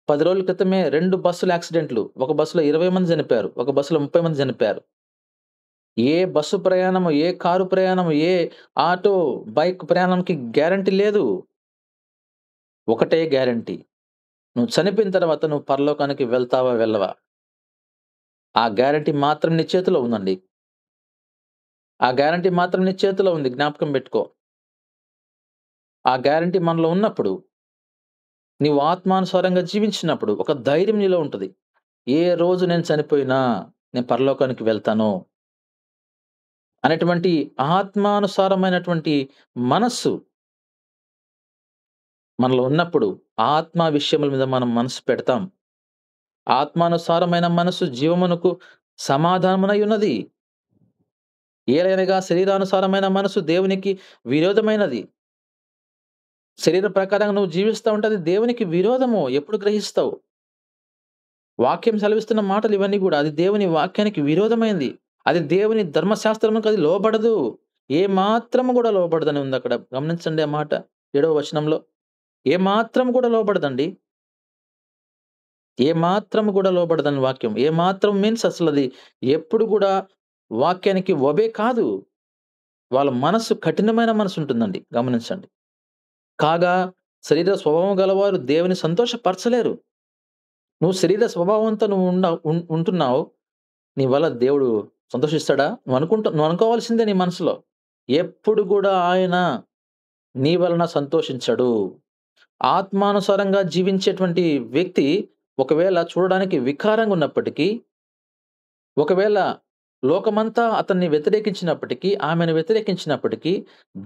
10 రోజుల క్రితమే 2 బస్సుల యాక్సిడెంట్లు. ఒక బస్సులో 20 మంది చనిపోయారు. ఒక బస్సులో 30 మంది చనిపోయారు. ఏ బస్సు ప్రయాణము, ఏ కారు ప్రయాణము, ఏ ఆటో, బైక్ ప్రయాణంకి గ్యారంటీ లేదు. ఒకటే గ్యారంటీ. నువ్వు చనిపోయిన తర్వాత నువ్వు పరలోకానికి వెళ్తావా? వెళ్ళవా? ఆ గ్యారంటీ మాత్రం నీ చేతిలో ఉందండి. ఆ గ్యారంటీ మాత్రం నీ చేతిలో ఉంది. జ్ఞాపకం పెట్టుకో. ఆ గ్యారంటీ మనలో ఉన్నప్పుడు, నీవు ఆత్మానుసారంగా జీవించినప్పుడు ఒక ధైర్యం నీలో ఉంటది. ఏ రోజు నేను చనిపోయినా నేను పరలోకానికి వెళ్తాను అనేటువంటి ఆత్మానుసారమైనటువంటి మనస్సు మనలో ఉన్నప్పుడు, ఆత్మ విషయముల మీద మనం మనసు పెడతాం. ఆత్మానుసారమైన మనసు జీవమునకు సమాధానమునై ఉన్నది. ఏలయనగా శరీరానుసారమైన మనసు దేవునికి విరోధమైనది. శరీర ప్రకారంగా నువ్వు జీవిస్తా ఉంటే అది దేవునికి విరోధము. ఎప్పుడు గ్రహిస్తావు? వాక్యం సెలవిస్తున్న మాటలు ఇవన్నీ గూడా అది దేవుని వాక్యానికి విరోధమైంది. అది దేవుని ధర్మశాస్త్రమునకు అది లోబడదు. ఏ మాత్రము గూడా లోబడదని ఉందక్కడ. గమనించండి ఆ మాట 7వ వచనంలో. ఏ మాత్రం గూడా లోబడదండి. ఏ మాత్రం గూడా లోబడదని వాక్యం. ఏ మాత్రం మీన్స్ అసలది ఎప్పుడు గూడా వాక్యానికి ఒబే కాదు. వాళ్ళ మనస్సు కఠినమైన మనసుంటుందండి. గమనించండి. కాగా శరీర స్వభావం గలవారు దేవుని సంతోషపరచలేరు. నువ్వు శరీర స్వభావంతో ఉంటున్నావు. నీ వల్ల దేవుడు సంతోషిస్తాడా? నువ్వు అనుకోవాల్సిందే నీ మనసులో. ఎప్పుడు గూడా ఆయన నీ వలన సంతోషించడు. ఆత్మానుసారంగా జీవించేటువంటి వ్యక్తి ఒకవేళ చూడడానికి వికారంగా ఉన్నప్పటికీ, ఒకవేళ లోకమంతా అతన్ని వ్యతిరేకించినప్పటికీ, ఆమెను వ్యతిరేకించినప్పటికీ,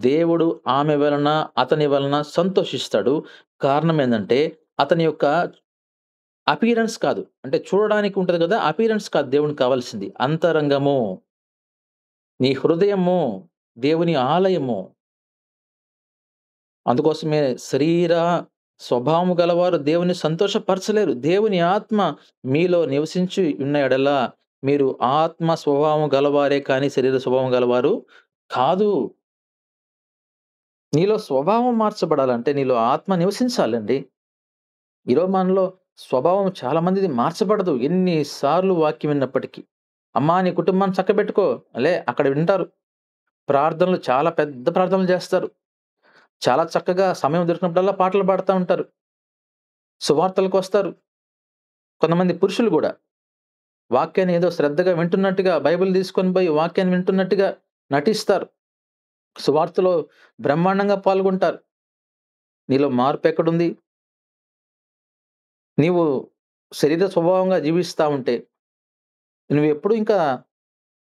దేవుడు ఆమె వలన, అతని వలన సంతోషిస్తాడు. కారణం ఏందంటే, అతని యొక్క అపియరెన్స్ కాదు. అంటే చూడడానికి ఉంటది గదా! అపియరెన్స్ కాదు దేవునికి కావాల్సింది. అంతరంగము. నీ హృదయము దేవుని ఆలయము. అందుకోసమే శరీర స్వభావము గలవారు దేవుని సంతోషపరచలేరు. దేవుని ఆత్మ మీలో నివసించి ఉన్న యెడల మీరు ఆత్మ స్వభావం గలవారే కానీ శరీర స్వభావం గలవారు కాదు. నీలో స్వభావం మార్చబడాలంటే నీలో ఆత్మ నివసించాలండి. ఈరోజు మనలో స్వభావం చాలా మందిది మార్చబడదు. ఎన్ని సార్లు వాక్యం విన్నప్పటికీ. అమ్మా! నీ కుటుంబాన్ని చక్కబెట్టుకో. అక్కడ వింటారు. ప్రార్థనలు చాలా పెద్ద ప్రార్థనలు చేస్తారు. చాలా చక్కగా సమయం దొరికినప్పుడల్లా పాటలు పాడుతా ఉంటారు. సువార్తలకొస్తారు. కొంతమంది పురుషులు గూడా వాక్యాన్ని ఏదో శ్రద్ధగా వింటున్నట్టుగా బైబిల్ తీసుకొని పోయి వాక్యాన్ని వింటున్నట్టుగా నటిస్తారు. సువార్తలో బ్రహ్మాండంగా పాల్గొంటారు. నీలో మార్పెక్కడుంది? నీవు శరీర స్వభావంగా జీవిస్తా ఉంటే, నువ్వెప్పుడు ఇంకా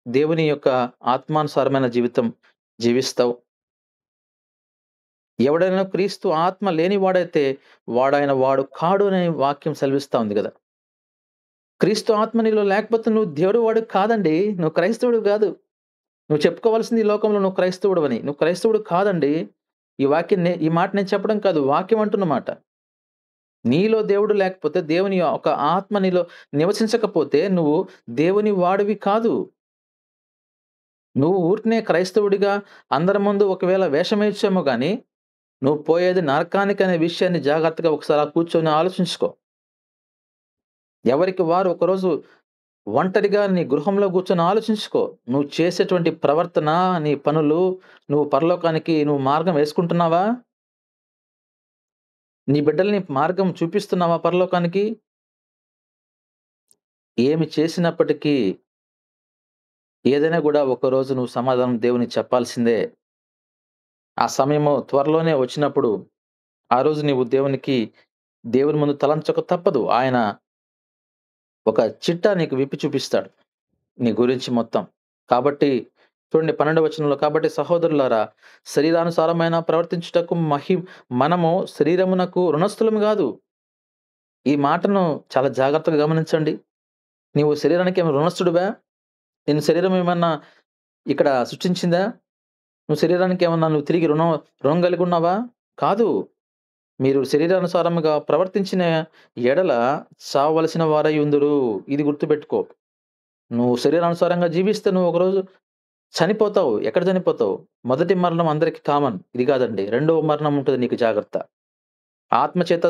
దేవుని యొక్క ఆత్మానుసారమైన జీవితం జీవిస్తావు. ఎవడైనా క్రీస్తు ఆత్మ లేనివాడైతే వాడు కాడు అనే వాక్యం సెలవిస్తా ఉంది గదా! క్రీస్తు ఆత్మ నీలో లేకపోతే నువ్వు దేవుడు వాడివి కాదండి. నువ్వు క్రైస్తవుడివి గాదు. నువ్వు చెప్పుకోవాల్సింది ఈ లోకంలో నువ్వు క్రైస్తవుడివని. నువ్వు క్రైస్తవుడు కాదండి. ఈ మాట నేను చెప్పడం కాదు. వాక్యం అంటున్నమాట. నీలో దేవుడు లేకపోతే, దేవుని ఒక ఆత్మ నీలో నివసించకపోతే నువ్వు దేవుని వాడివి కాదు. నువ్వు ఊరికనే క్రైస్తవుడిగా అందరి ముందు ఒకవేళ వేషమేయచ్చేమో గానీ, నువ్వు పోయేది నరకానికి అనే విషయాన్ని జాగ్రత్తగా ఒకసారి కూర్చొని ఆలోచించుకో. ఎవరికి వారు ఒకరోజు ఒంటరిగా నీ గృహంలో కూర్చొని ఆలోచించుకో. నువ్వు చేసేటువంటి ప్రవర్తన, నీ పనులు, నువ్వు పరలోకానికి నువ్వు మార్గం వేసుకుంటున్నావా? నీ బిడ్డల్ని మార్గం చూపిస్తున్నావా పరలోకానికి? ఏమి చేసినప్పటికీ ఏదైనా గూడా ఒకరోజు నువ్వు సమాధానం దేవునికి చెప్పాల్సిందే. ఆ సమయము త్వరలోనే వచ్చినప్పుడు, ఆ రోజు నీవు దేవుని ముందు తలంచక తప్పదు. ఆయన ఒక చిట్టా నీకు విప్పి చూపిస్తాడు. నీ గురించి మొత్తం. కాబట్టి చూడండి 12వ వచనంలో, కాబట్టి సహోదరులారా, శరీరానుసారమైన ప్రవర్తించుటకు మనము శరీరమునకు రుణస్థులము గాదు. ఈ మాటను చాలా జాగ్రత్తగా గమనించండి. నీవు శరీరానికి ఏమైనా రుణస్థుడివా? నిన్ను శరీరం ఏమన్నా ఇక్కడ సృష్టించిందా? నువ్వు శరీరానికి ఏమన్నా నువ్వు తిరిగి రుణం కలిగి ఉన్నావా? కాదు. మీరు శరీరానుసారముగా ప్రవర్తించిన ఎడల చావవలసిన వారై ఉందురు. ఇది గుర్తుపెట్టుకో. నువ్వు శరీరానుసారంగా జీవిస్తే నువ్వు ఒకరోజు చనిపోతావు. ఎక్కడ చనిపోతావు? మొదటి మరణం అందరికి కామన్. ఇది కాదండి. రెండవ మరణం ఉంటది, నీకు జాగ్రత్త. ఆత్మచేత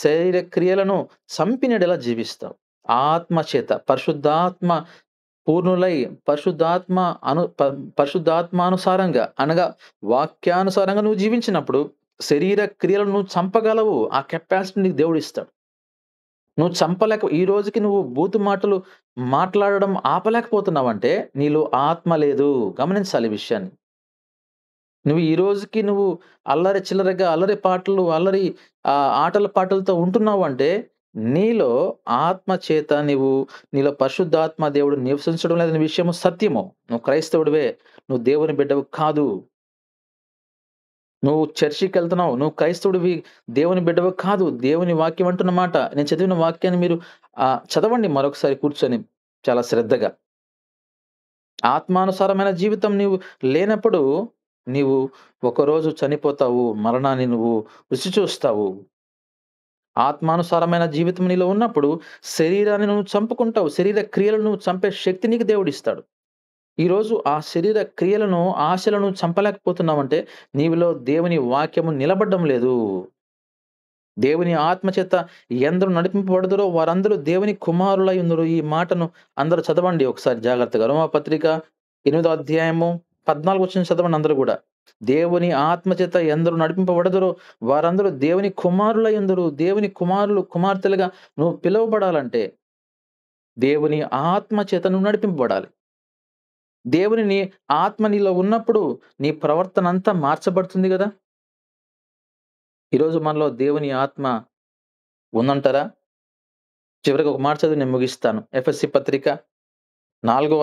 శరీర క్రియలను చంపినడెలా జీవిస్తావు. ఆత్మచేత పరిశుద్ధాత్మ పూర్ణులై పరిశుద్ధాత్మానుసారంగా అనగా వాక్యానుసారంగా నువ్వు జీవించినప్పుడు శరీర క్రియలను నువ్వు చంపగలవు. ఆ కెపాసిటీ నీకు దేవుడు ఇస్తాడు. నువ్వు ఈ రోజుకి నువ్వు బూతు మాటలు మాట్లాడడం ఆపలేకపోతున్నావంటే నీలో ఆత్మ లేదు. గమనించాలి ఈ విషయాన్ని. నువ్వు ఈ రోజుకి నువ్వు అల్లరి చిల్లరగా అల్లరి పాటలు ఆటల పాటలతో ఉంటున్నావంటే నీలో ఆత్మ చేత నీలో పరిశుద్ధాత్మ దేవుడు నివసించడం లేదనే విషయము సత్యము. నువ్వు క్రైస్తవుడివే, నువ్వు దేవుని బిడ్డవు కాదు. నువ్వు చర్చికెళ్తున్నావు, నువ్వు క్రైస్తవుడివి, దేవుని బిడ్డవు కాదు. దేవుని వాక్యం అంటున్న మాట. నేను చదివిన వాక్యాన్ని మీరు చదవండి మరొకసారి కూర్చొని చాలా శ్రద్ధగా. ఆత్మానుసారమైన జీవితం నీవు లేనప్పుడు నీవు ఒకరోజు చనిపోతావు. మరణాన్ని నువ్వు రుచి చూస్తావు. ఆత్మానుసారమైన జీవితం నీలో ఉన్నప్పుడు శరీరాన్ని నువ్వు చంపుకుంటావు. శరీర క్రియలను నువ్వు చంపే శక్తి నీకు దేవుడిస్తాడు. ఈరోజు ఆ శరీర క్రియలను, ఆశలను చంపలేకపోతున్నావంటే నీవిలో దేవుని వాక్యము నిలబడ్డం లేదు. దేవుని ఆత్మచేత ఎందరు నడిపింపబడుదురో వారందరూ దేవుని కుమారులై ఉందురు. ఈ మాటను అందరూ చదవండి ఒకసారి జాగ్రత్తగా. రోమాపత్రిక 8వ అధ్యాయము 14 వచనం చదవండి అందరూ కూడా. దేవుని ఆత్మచేత ఎందరు నడిపింపబడుదురో వారందరూ దేవుని కుమారులై ఉందురు. దేవుని కుమారులు, కుమార్తెలుగా నువ్వు పిలువబడాలంటే దేవుని ఆత్మచేత నువ్వు నడిపింపబడాలి. దేవుని ఆత్మ నీలో ఉన్నప్పుడు నీ ప్రవర్తన అంతా మార్చబడుతుంది కదా. ఈరోజు మనలో దేవుని ఆత్మ ఉందంటారా? చివరికి ఒక మాట చదివి నేను ముగిస్తాను. ఎఫెసీ పత్రిక 4వ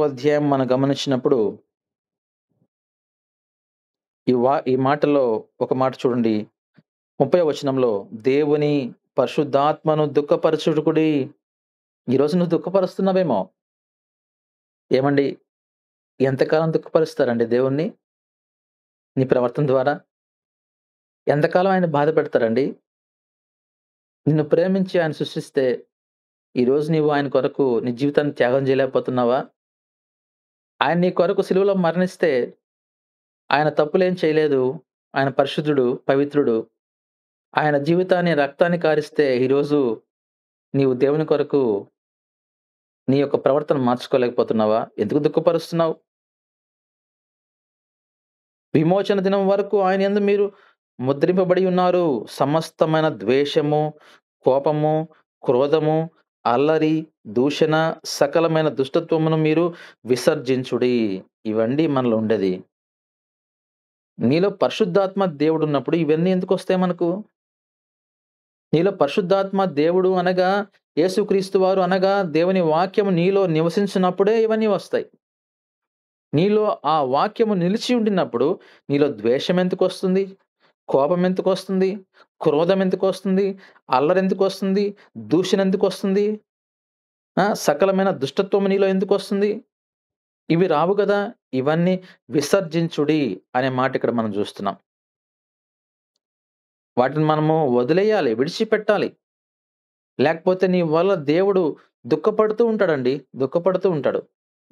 అధ్యాయము మనం గమనించినప్పుడు ఈ మాటలో ఒక మాట చూడండి. 30వ వచనంలో దేవుని పరిశుద్ధాత్మను దుఃఖపరచుకుడి. ఈరోజు నువ్వు దుఃఖపరుస్తున్నావేమో. ఏమండి, ఎంతకాలం దుఃఖపరుస్తారండి దేవుణ్ణి నీ ప్రవర్తన ద్వారా? ఎంతకాలం ఆయన బాధ పెడతారండి? నిన్ను ప్రేమించి ఆయన సృష్టిస్తే ఈరోజు నీవు ఆయన కొరకు నీ జీవితాన్ని త్యాగం చేయలేకపోతున్నావా? ఆయన నీ కొరకు సిలువలో మరణిస్తే ఆయన తప్పులేం చేయలేదు. ఆయన పరిశుద్ధుడు, పవిత్రుడు. ఆయన జీవితాన్ని, రక్తాన్ని కారిస్తే ఈరోజు నీవు దేవుని కొరకు నీ యొక్క ప్రవర్తన మార్చుకోలేకపోతున్నావా? ఎందుకు దుఃఖపరుస్తున్నావు? విమోచన దినం వరకు ఆయన యందు మీరు ముద్రింపబడి ఉన్నారు. సమస్తమైన ద్వేషము, కోపము, క్రోధము, అల్లరి, దూషణ, సకలమైన దుష్టత్వమును మీరు విసర్జించుడి. ఇవన్నీ మనలో ఉండేది. నీలో పరిశుద్ధాత్మ దేవుడు ఉన్నప్పుడు ఇవన్నీ ఎందుకు వస్తాయి మనకు? నీలో పరిశుద్ధాత్మ దేవుడు అనగా యేసుక్రీస్తు వారు అనగా దేవుని వాక్యము నీలో నివసించినప్పుడే ఇవన్నీ వస్తాయి. నీలో ఆ వాక్యము నిలిచి ఉండినప్పుడు నీలో ద్వేషం ఎందుకు వస్తుంది? కోపం ఎందుకు వస్తుంది? క్రోధం ఎందుకు వస్తుంది? అల్లరి ఎందుకు వస్తుంది? దూషణ ఎందుకు వస్తుంది? సకలమైన దుష్టత్వం నీలో ఎందుకు వస్తుంది? ఇవి రావు కదా. ఇవన్నీ విసర్జించుడి అనే మాట ఇక్కడ మనం చూస్తున్నాం. వాటిని మనము వదిలేయాలి, విడిచిపెట్టాలి. లేకపోతే నీ వల్ల దేవుడు దుఃఖపడుతూ ఉంటాడండి. దుఃఖపడుతూ ఉంటాడు.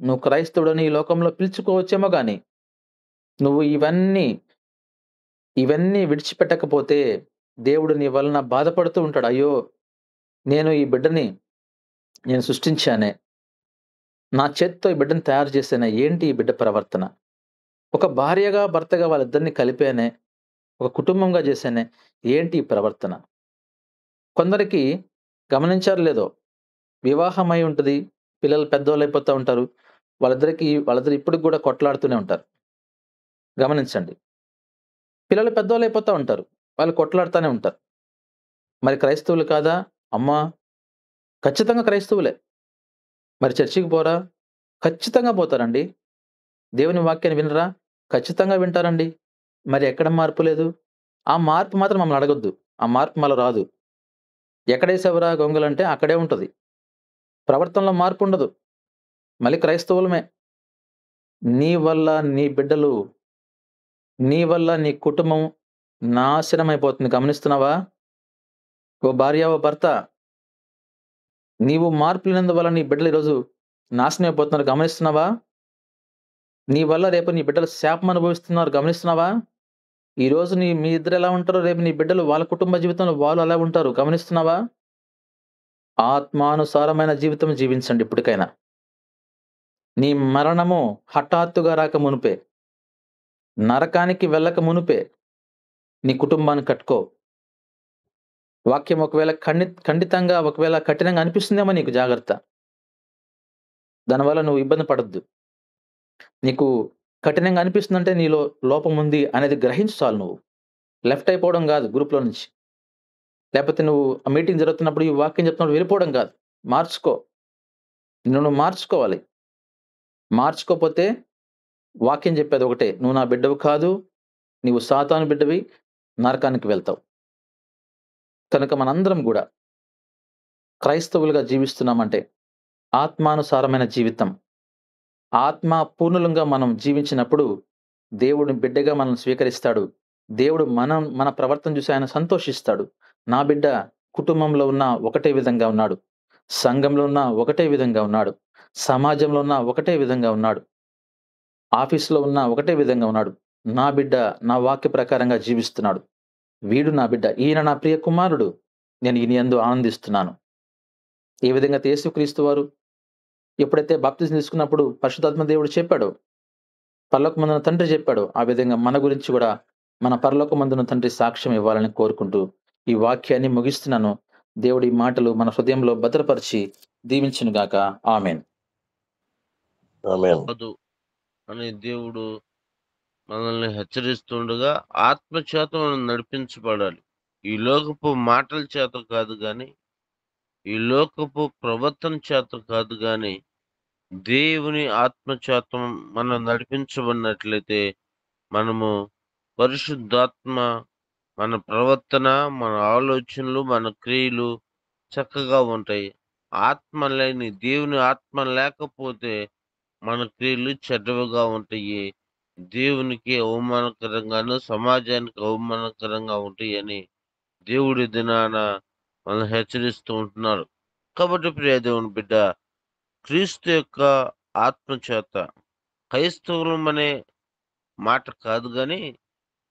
నువ్వు క్రైస్తవుడని ఈ లోకంలో పిలుచుకోవచ్చేమో గాని నువ్వు ఇవన్నీ విడిచిపెట్టకపోతే దేవుడు నీ వలన బాధపడుతూ ఉంటాడు. అయ్యో, నేను ఈ బిడ్డని నేను సృష్టించానే, నా చేత్తో ఈ బిడ్డని తయారు చేశానే, ఏంటి ఈ బిడ్డ ప్రవర్తన? ఒక భార్యగా భర్తగా వాళ్ళిద్దరిని కలిపానే, ఒక కుటుంబంగా చేశానే, ఏంటి ఈ ప్రవర్తన? కొందరికి గమనించారు లేదో, వివాహమై ఉంటుంది, పిల్లలు పెద్దోళ్ళు అయిపోతూ ఉంటారు. వాళ్ళిద్దరు ఇప్పటికి కూడా కొట్లాడుతూనే ఉంటారు. గమనించండి. పిల్లలు పెద్దోళ్ళు అయిపోతూ ఉంటారు, వాళ్ళు కొట్లాడుతూనే ఉంటారు. మరి క్రైస్తవులు కాదా? అమ్మా, ఖచ్చితంగా క్రైస్తవులే. మరి చర్చికి పోరా? ఖచ్చితంగా పోతారండి. దేవుని వాక్యాన్ని వినరా? ఖచ్చితంగా వింటారండి. మరి ఎక్కడ మార్పు లేదు? ఆ మార్పు మాత్రం మమ్మల్ని అడగొద్దు. ఆ మార్పు మళ్ళా రాదు. ఎక్కడేసావురా గొంగలంటే అక్కడే ఉంటది. ప్రవర్తనలో మార్పు ఉండదు. మళ్ళీ క్రైస్తవులమే. నీ వల్ల నీ బిడ్డలు, నీ వల్ల నీ కుటుంబం నాశనమైపోతుంది. గమనిస్తున్నావా? ఓ భార్య, ఓ భర్త, నీవు మార్పు లేనందువల్ల నీ బిడ్డలు ఈరోజు నాశనం అయిపోతున్నారు. గమనిస్తున్నావా? నీ వల్ల రేపు నీ బిడ్డలు శాపం అనుభవిస్తున్నారు. గమనిస్తున్నావా? ఈరోజు మీ ఇద్దరు ఎలా ఉంటారో రేపు నీ బిడ్డలు వాళ్ళ కుటుంబ జీవితంలో వాళ్ళు అలా ఉంటారు. గమనిస్తున్నావా? ఆత్మానుసారమైన జీవితం జీవించండి ఇప్పటికైనా. నీ మరణము హఠాత్తుగా రాక మునుపే, నరకానికి వెళ్ళక మునుపే నీ కుటుంబాన్ని కట్టుకో. వాక్యం ఒకవేళ ఖండితంగా ఒకవేళ కఠినంగా అనిపిస్తుందేమో నీకు, జాగ్రత్త. దానివల్ల నువ్వు ఇబ్బంది పడొద్దు. నీకు కఠినంగా అనిపిస్తుందంటే నీలో లోపం ఉంది అనేది గ్రహించు చాలు. నువ్వు లెఫ్ట్ అయిపోవడం కాదు గ్రూప్‌లో నుంచి. లేకపోతే నువ్వు ఆ మీటింగ్ జరుగుతున్నప్పుడు ఈ వాక్యం చెప్తున్నప్పుడు వెళ్ళిపోవడం కాదు. మార్చుకో. నిన్ను నువ్వు మార్చుకోవాలి. మార్చుకోకపోతే వాక్యం చెప్పేది ఒకటే, నువ్వు నా బిడ్డవు కాదు, నీవు సాతాను బిడ్డవి, నరకానికి వెళ్తావు. కనుక మనందరం కూడా క్రైస్తవులుగా జీవిస్తున్నామంటే ఆత్మానుసారమైన జీవితం, ఆత్మ పూర్ణులంగా మనం జీవించినప్పుడు దేవుడు బిడ్డగా మనం స్వీకరిస్తాడు. దేవుడు మన ప్రవర్తన చూసి ఆయన సంతోషిస్తాడు. నా బిడ్డ కుటుంబంలో ఉన్న ఒకటే విధంగా ఉన్నాడు, సంఘంలో ఉన్న ఒకటే విధంగా ఉన్నాడు, సమాజంలో ఉన్న ఒకటే విధంగా ఉన్నాడు, ఆఫీసులో ఉన్న ఒకటే విధంగా ఉన్నాడు. నా బిడ్డ నా వాక్య ప్రకారంగా జీవిస్తున్నాడు. వీడు నా బిడ్డ, ఈయన నా ప్రియ కుమారుడు, నేను ఈయన యందు ఆనందిస్తున్నాను. ఏ విధంగా యేసుక్రీస్తు వారు ఎప్పుడైతే బాప్తిజం తీసుకున్నప్పుడు పరిశుద్ధాత్మ దేవుడు చెప్పాడో, పరలోకమందున తండ్రి చెప్పాడో, ఆ విధంగా మన గురించి కూడా మన పరలోకమందున తండ్రి సాక్ష్యం ఇవ్వాలని కోరుకుంటూ ఈ వాక్యాన్ని ముగిస్తున్నాను. దేవుడి మాటలు మన హృదయంలో భద్రపరిచి దీవించును గాక. ఆమేన్. ఆమేన్. అని దేవుడు మనల్ని హెచ్చరిస్తుండగా ఆత్మ చేత మనం నడిపించబడాలి. ఈ లోకపు మాటల చేత కాదు గాని, ఈ లోకపు ప్రవర్తన చేత కాదు గాని, దేవుని ఆత్మ చేత మనం నడిపించబడినట్లయితే మనము పరిశుద్ధాత్మ మన ప్రవర్తన, మన ఆలోచనలు, మన క్రియలు చక్కగా ఉంటాయి. ఆత్మ లేని దేవుని ఆత్మ లేకపోతే మన క్రియలు చెడ్డవిగా ఉంటాయి. దేవునికి అవమానకరంగాను, సమాజానికి అవమానకరంగా ఉంటాయని దేవుడి దినాన మనల్ని హెచ్చరిస్తూ ఉంటున్నాడు. కాబట్టి ప్రియ దేవుని బిడ్డ, క్రీస్తు యొక్క ఆత్మ చేత క్రైస్తవులం అనే మాట కాదు గాని,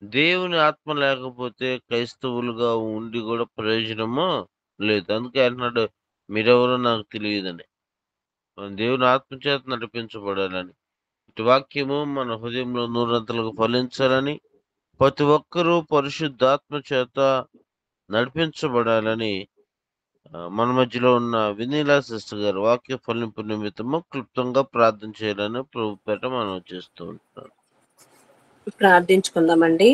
దేవుని ఆత్మ లేకపోతే క్రైస్తవులుగా ఉండి కూడా ప్రయోజనము లేదు. అందుకే అంటున్నాడు, మీరెవరో నాకు తెలియదని. మనం దేవుని ఆత్మ చేత నడిపించబడాలని, ఇటు వాక్యము మన హృదయంలో నూరంతలుగా ఫలించాలని, ప్రతి ఒక్కరూ పరిశుద్ధాత్మ చేత నడిపించబడాలని మన మధ్యలో ఉన్న వినీలా సిస్టర్ గారు వాక్య ఫలింపు నిమిత్తము క్లుప్తంగా ప్రార్థన చేయాలని ప్రభు పేట మనం చేస్తూ ఉంటాం. ప్రార్థించుకుందామండి.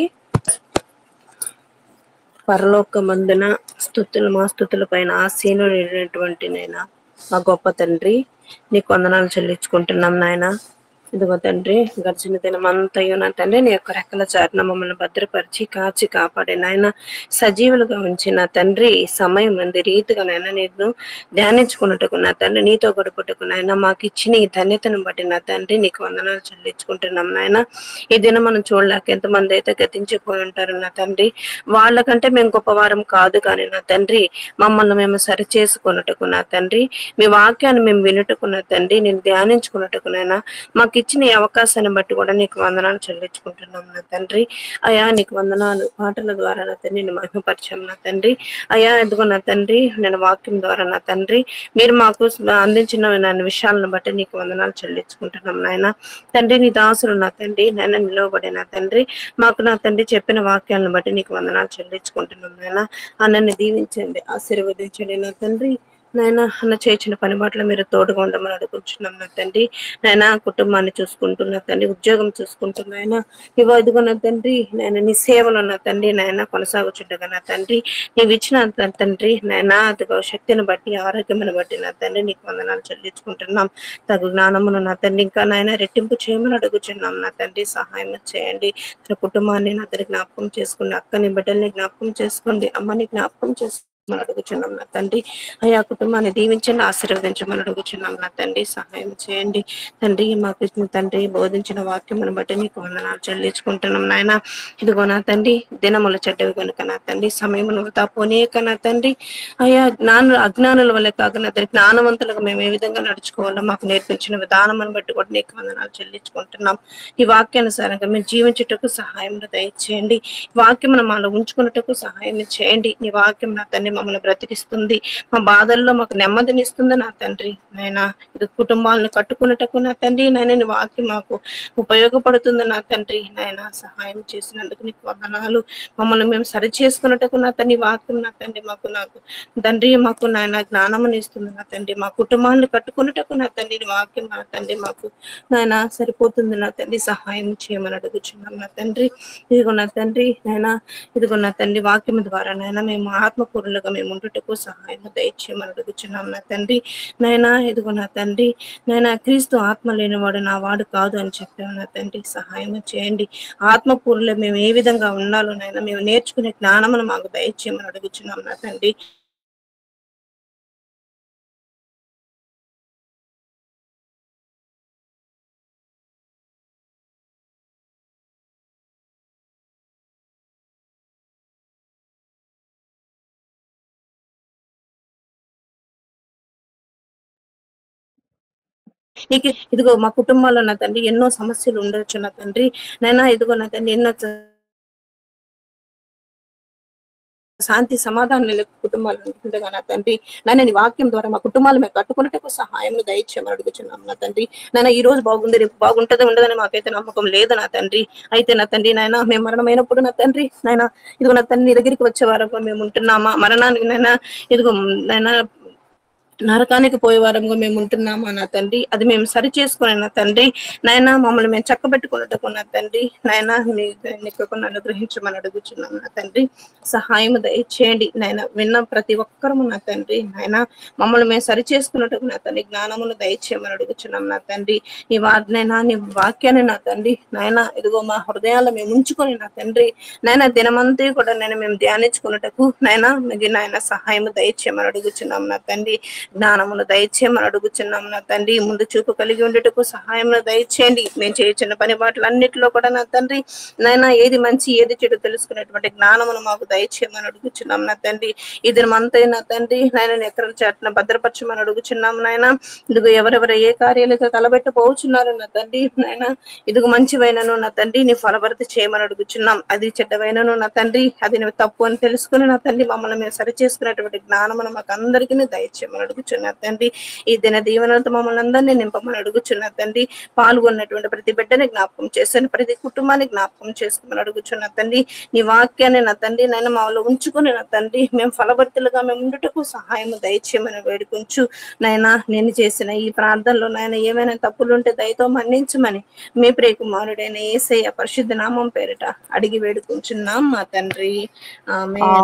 పరలోకమందున స్తుతులు మా స్తుతుల పైన ఆసీనుడైనటువంటి నాయన మా గొప్ప తండ్రి, నీకు వందనాలు చెల్లించుకుంటున్నాం నాయన. ఇదిగో తండ్రి, గడిచిన దినమంతయు నా తండ్రి నీ యొక్క రెక్కల చాటున మమ్మల్ని భద్రపరిచి కాచి కాపాడే నాయన, సజీవులుగా ఉంచి నా తండ్రి ఈ సమయం అంది రీతిగా నాయన నేను ధ్యానించుకున్నట్టుకు నా తండ్రి, నీతో గడుపుటకు నాయన మాకు ఇచ్చిన ఈ ధన్యతను బట్టి నా తండ్రి నీకు వందనాలు చెల్లించుకుంటున్నాం నాయన. ఈ దినం మనం చూడలేక ఎంతమంది అయితే గతించిపోయి ఉంటారు నా తండ్రి, వాళ్ళకంటే మేము గొప్పవారం కాదు కానీ నా తండ్రి, మమ్మల్ని మేము సరి చేసుకున్నట్టుకు నా తండ్రి, మీ వాక్యాన్ని మేము వినుటకు నా తండ్రి, నేను ధ్యానించుకున్నట్టుకు నాయన మాకు ఇచ్చిన ఈ అవకాశాన్ని బట్టి కూడా నీకు వందనాలు చెల్లించుకుంటున్నాం నా తండ్రి. అయా నీకు వందనాలు. పాటల ద్వారా నా తండ్రి నేను మహిమపరిచాం నా తండ్రి. అయా ఎదుగో నా తండ్రి, నేను వాక్యం ద్వారా నా తండ్రి మీరు మాకు అందించిన విషయాలను బట్టి నీకు వందనాలు చెల్లించుకుంటున్నాం నాయన. తండ్రి నీ దాసులు నా తండ్రి నన్ను నిలవబడి నా తండ్రి మాకు నా తండ్రి చెప్పిన వాక్యాలను బట్టి నీకు వందనాలు చెల్లించుకుంటున్నాం నాయన. అన్నని దీవించండి, ఆశీర్వదించండి నా తండ్రి. నాయన అన్న చేసిన పని బాటలో మీరు తోడుగా ఉండమని అడుగుతున్నాం నా తండ్రి. నాయన కుటుంబాన్ని చూసుకుంటున్నా తండ్రి, ఉద్యోగం చూసుకుంటున్నాయన ఇదిగో నా తండ్రి, నాయన నీ సేవలు నా తండ్రి నాయన కొనసాగుచుండగా నా తండ్రి నీవు ఇచ్చిన తండ్రి నాయన అదిగో శక్తిని బట్టి ఆరోగ్యమును బట్టి నా తండ్రి నీకు వందనాలు చెల్లించుకుంటున్నాం. తగు జ్ఞానమును నా తండ్రి ఇంకా నాయన రెట్టింపు చేయమని అడుగుచున్నాం నా తండ్రి. సహాయం చేయండి. తన కుటుంబాన్ని నా తండ్రి జ్ఞాపకం చేసుకోండి, అక్కని బిడ్డల్ని జ్ఞాపకం చేసుకోండి, అమ్మని జ్ఞాపకం చేసుకోండి అడుగుచున్నాం నా తండ్రి. అయ్యా కుటుంబాన్ని దీవించండి, ఆశీర్వదించమని అడుగుచున్నాం నా తండ్రి. సహాయం చేయండి తండ్రి. మాకు ఇచ్చిన తండ్రి బోధించిన వాక్యమును బట్టి నీకు వందనాలు చెల్లించుకుంటున్నాం నాయన. ఇదిగో నా తండ్రి దినముల చెడ్డవి కనుక నా తండ్రి సమయమును వృధా పోనీయక నా తండ్రి. అయ్యా అజ్ఞానుల వల్ల కాక నా తండ్రి జ్ఞానవంతులుగా మేము ఏ విధంగా నడుచుకోవాలో మాకు నేర్పించిన విధానం బట్టి కూడా నీకు వందనాలు చెల్లించుకుంటున్నాం. ఈ వాక్యానుసారంగా మేము జీవించుటకు సహాయం దయచేయండి. వాక్యమును మాలో ఉంచుకున్నటకు సహాయం చేయండి. నీ వాక్యం నా తండ్రి మమ్మల్ని బ్రతికిస్తుంది, మా బాధల్లో మాకు నెమ్మదినిస్తుంది నా తండ్రి. నాయన ఇది కుటుంబాలను కట్టుకున్నటకు నా తండ్రి నాయన నీ వాక్యం మాకు ఉపయోగపడుతుంది నా తండ్రి. నాయన సహాయం చేసినందుకు నీకు వందనాలు. మమ్మల్ని మేము సరి చేసుకున్నటకు నా తండ్రి వాక్యం నా తండ్రి నాకు తండ్రి మాకు నాయన జ్ఞానముని ఇస్తుంది నా తండ్రి. మా కుటుంబాన్ని కట్టుకున్నటకు నా తండ్రి వాక్యం నా తండ్రి మాకు నాయన సరిపోతుంది నా తండ్రి. సహాయం చేయమని అడుగుచున్నాం నా తండ్రి. ఇదిగో నా తండ్రి నాయన ఇదిగో నా తండ్రి వాక్యం ద్వారా నాయన మేము ఆత్మపూర్ణులుగా మేము ఉండుటకు సహాయం దయచేయమని అడుగుచున్నాం నా తండ్రి. నాయన ఇదిగో నా తండ్రి నాయన క్రీస్తు ఆత్మ లేనివాడు నా వాడు కాదు అని చెప్పావు నా తండ్రి. సహాయం చేయండి. ఆత్మపూర్ణులు మేము ఏ విధంగా ఉండాలో నాయన మేము నేర్చుకునే జ్ఞానమును మాకు దయచేయమని అడుగుచున్నాం నా తండ్రి. నీకు ఇదిగో మా కుటుంబాల్లో నా తండ్రి ఎన్నో సమస్యలు ఉండొచ్చు నా తండ్రి. నైనా ఇదిగో నా తండ్రి ఎన్నో శాంతి సమాధానం కుటుంబాలు ఉంటుండగా నా తండ్రి నాయన నీ వాక్యం ద్వారా మా కుటుంబాలు మేము కట్టుకున్నట్టుకు సహాయం దయచేయమని అడుగుచున్నాం నా తండ్రి. నాయన ఈ రోజు బాగుంది రేపు బాగుంటది ఉండదని మాకైతే నమ్మకం లేదు నా తండ్రి. అయితే నా తండ్రి నాయన మేము మరణమైనప్పుడు నా తండ్రి నాయన ఇదిగో నా తండ్రి నీ దగ్గరికి వచ్చే వారంగా మేము ఉంటున్నామా, మరణానికి నైనా ఇదిగో నైనా నరకానికి పోయే వారంగా మేము ఉంటున్నామా నా తండ్రి. అది మేము సరి చేసుకునే నా తండ్రి నాయన మమ్మల్ని మేము చక్కబెట్టుకున్నట్టుకు నా తండ్రి నాయన నీ కృపను అనుగ్రహించమని అడుగుచున్నాం నా తండ్రి. సహాయం దయచేయండి నాయన. విన్న ప్రతి ఒక్కరము నా తండ్రి నాయన మమ్మల్ని మేము సరి చేసుకున్నట్టుకు నా తండ్రి జ్ఞానమును దయచేయమని అడుగుచున్నాం నా తండ్రి. నీ వారినైనా నీ వాక్యాన్ని నా తండ్రి నాయన ఇదిగో మా హృదయాల్లో మేము ఉంచుకొని నా తండ్రి నాయన దినమంతా కూడా నేను మేము ధ్యానించుకున్నట్టుకు నాయన నాయన సహాయం దయచేయమని అడుగుచున్నాం నా తండ్రి. జ్ఞానమును దయచేయమని అడుగుచున్నాం నా తండ్రి. ముందు చూపు కలిగి ఉండేటకు సహాయమును దయచేయండి. మేము చేయించిన పని బాటలన్నిటిలో కూడా నా తండ్రి నాయన ఏది మంచి ఏది చెడు తెలుసుకునేటువంటి జ్ఞానమును మాకు దయచేయమని అడుగుచున్నాం నా తండ్రి. ఈ దినమంతా నా తండ్రి నాయన ఎక్కడ చాటున భద్రపరచమని అడుగుచున్నాం నాయన. ఇదిగో ఎవరెవరు ఏ కార్యాలతో తలబెట్టపోచున్నారు నా తండ్రి నాయన ఇదిగో మంచివైనను నా తండ్రి నీ ఫలభర్తి చేయమని అడుగుచున్నాం. అది చెడ్డవైనను నా తండ్రి అది నువ్వు తప్పు అని తెలుసుకుని నా తండ్రి మమ్మల్ని మేము సరి చేసుకునేటువంటి జ్ఞానమును మాకు అందరికీ దయచేయమని అడుగుచున్నా తండ్రి. ఈ దిన దీవెనలతో మమ్మల్ని అందరినీ నింపమని అడుగుచున్నా తండ్రి. పాల్గొన్నటువంటి ప్రతి బిడ్డని జ్ఞాపకం చేస్తాను, ప్రతి కుటుంబాన్ని జ్ఞాపకం చేసుకోమని అడుగుచున్నా తండ్రి. నీ వాక్యాన్ని నా తండ్రి నేను మాలో ఉంచుకుని నా తండ్రి మేము ఫలభర్తులుగా మేము ఉండుటకు సహాయం దయచేయమని వేడుకుంటూ నాయన నేను చేసిన ఈ ప్రార్థనలో నాయన ఏమైనా తప్పులుంటే దయతో మన్నించమని మీ ప్రియకుమారుడైన యేసయ్య పరిశుద్ధ నామం పేరిట అడిగి వేడుకుంటున్నాం మా తండ్రి. ఆమేన్.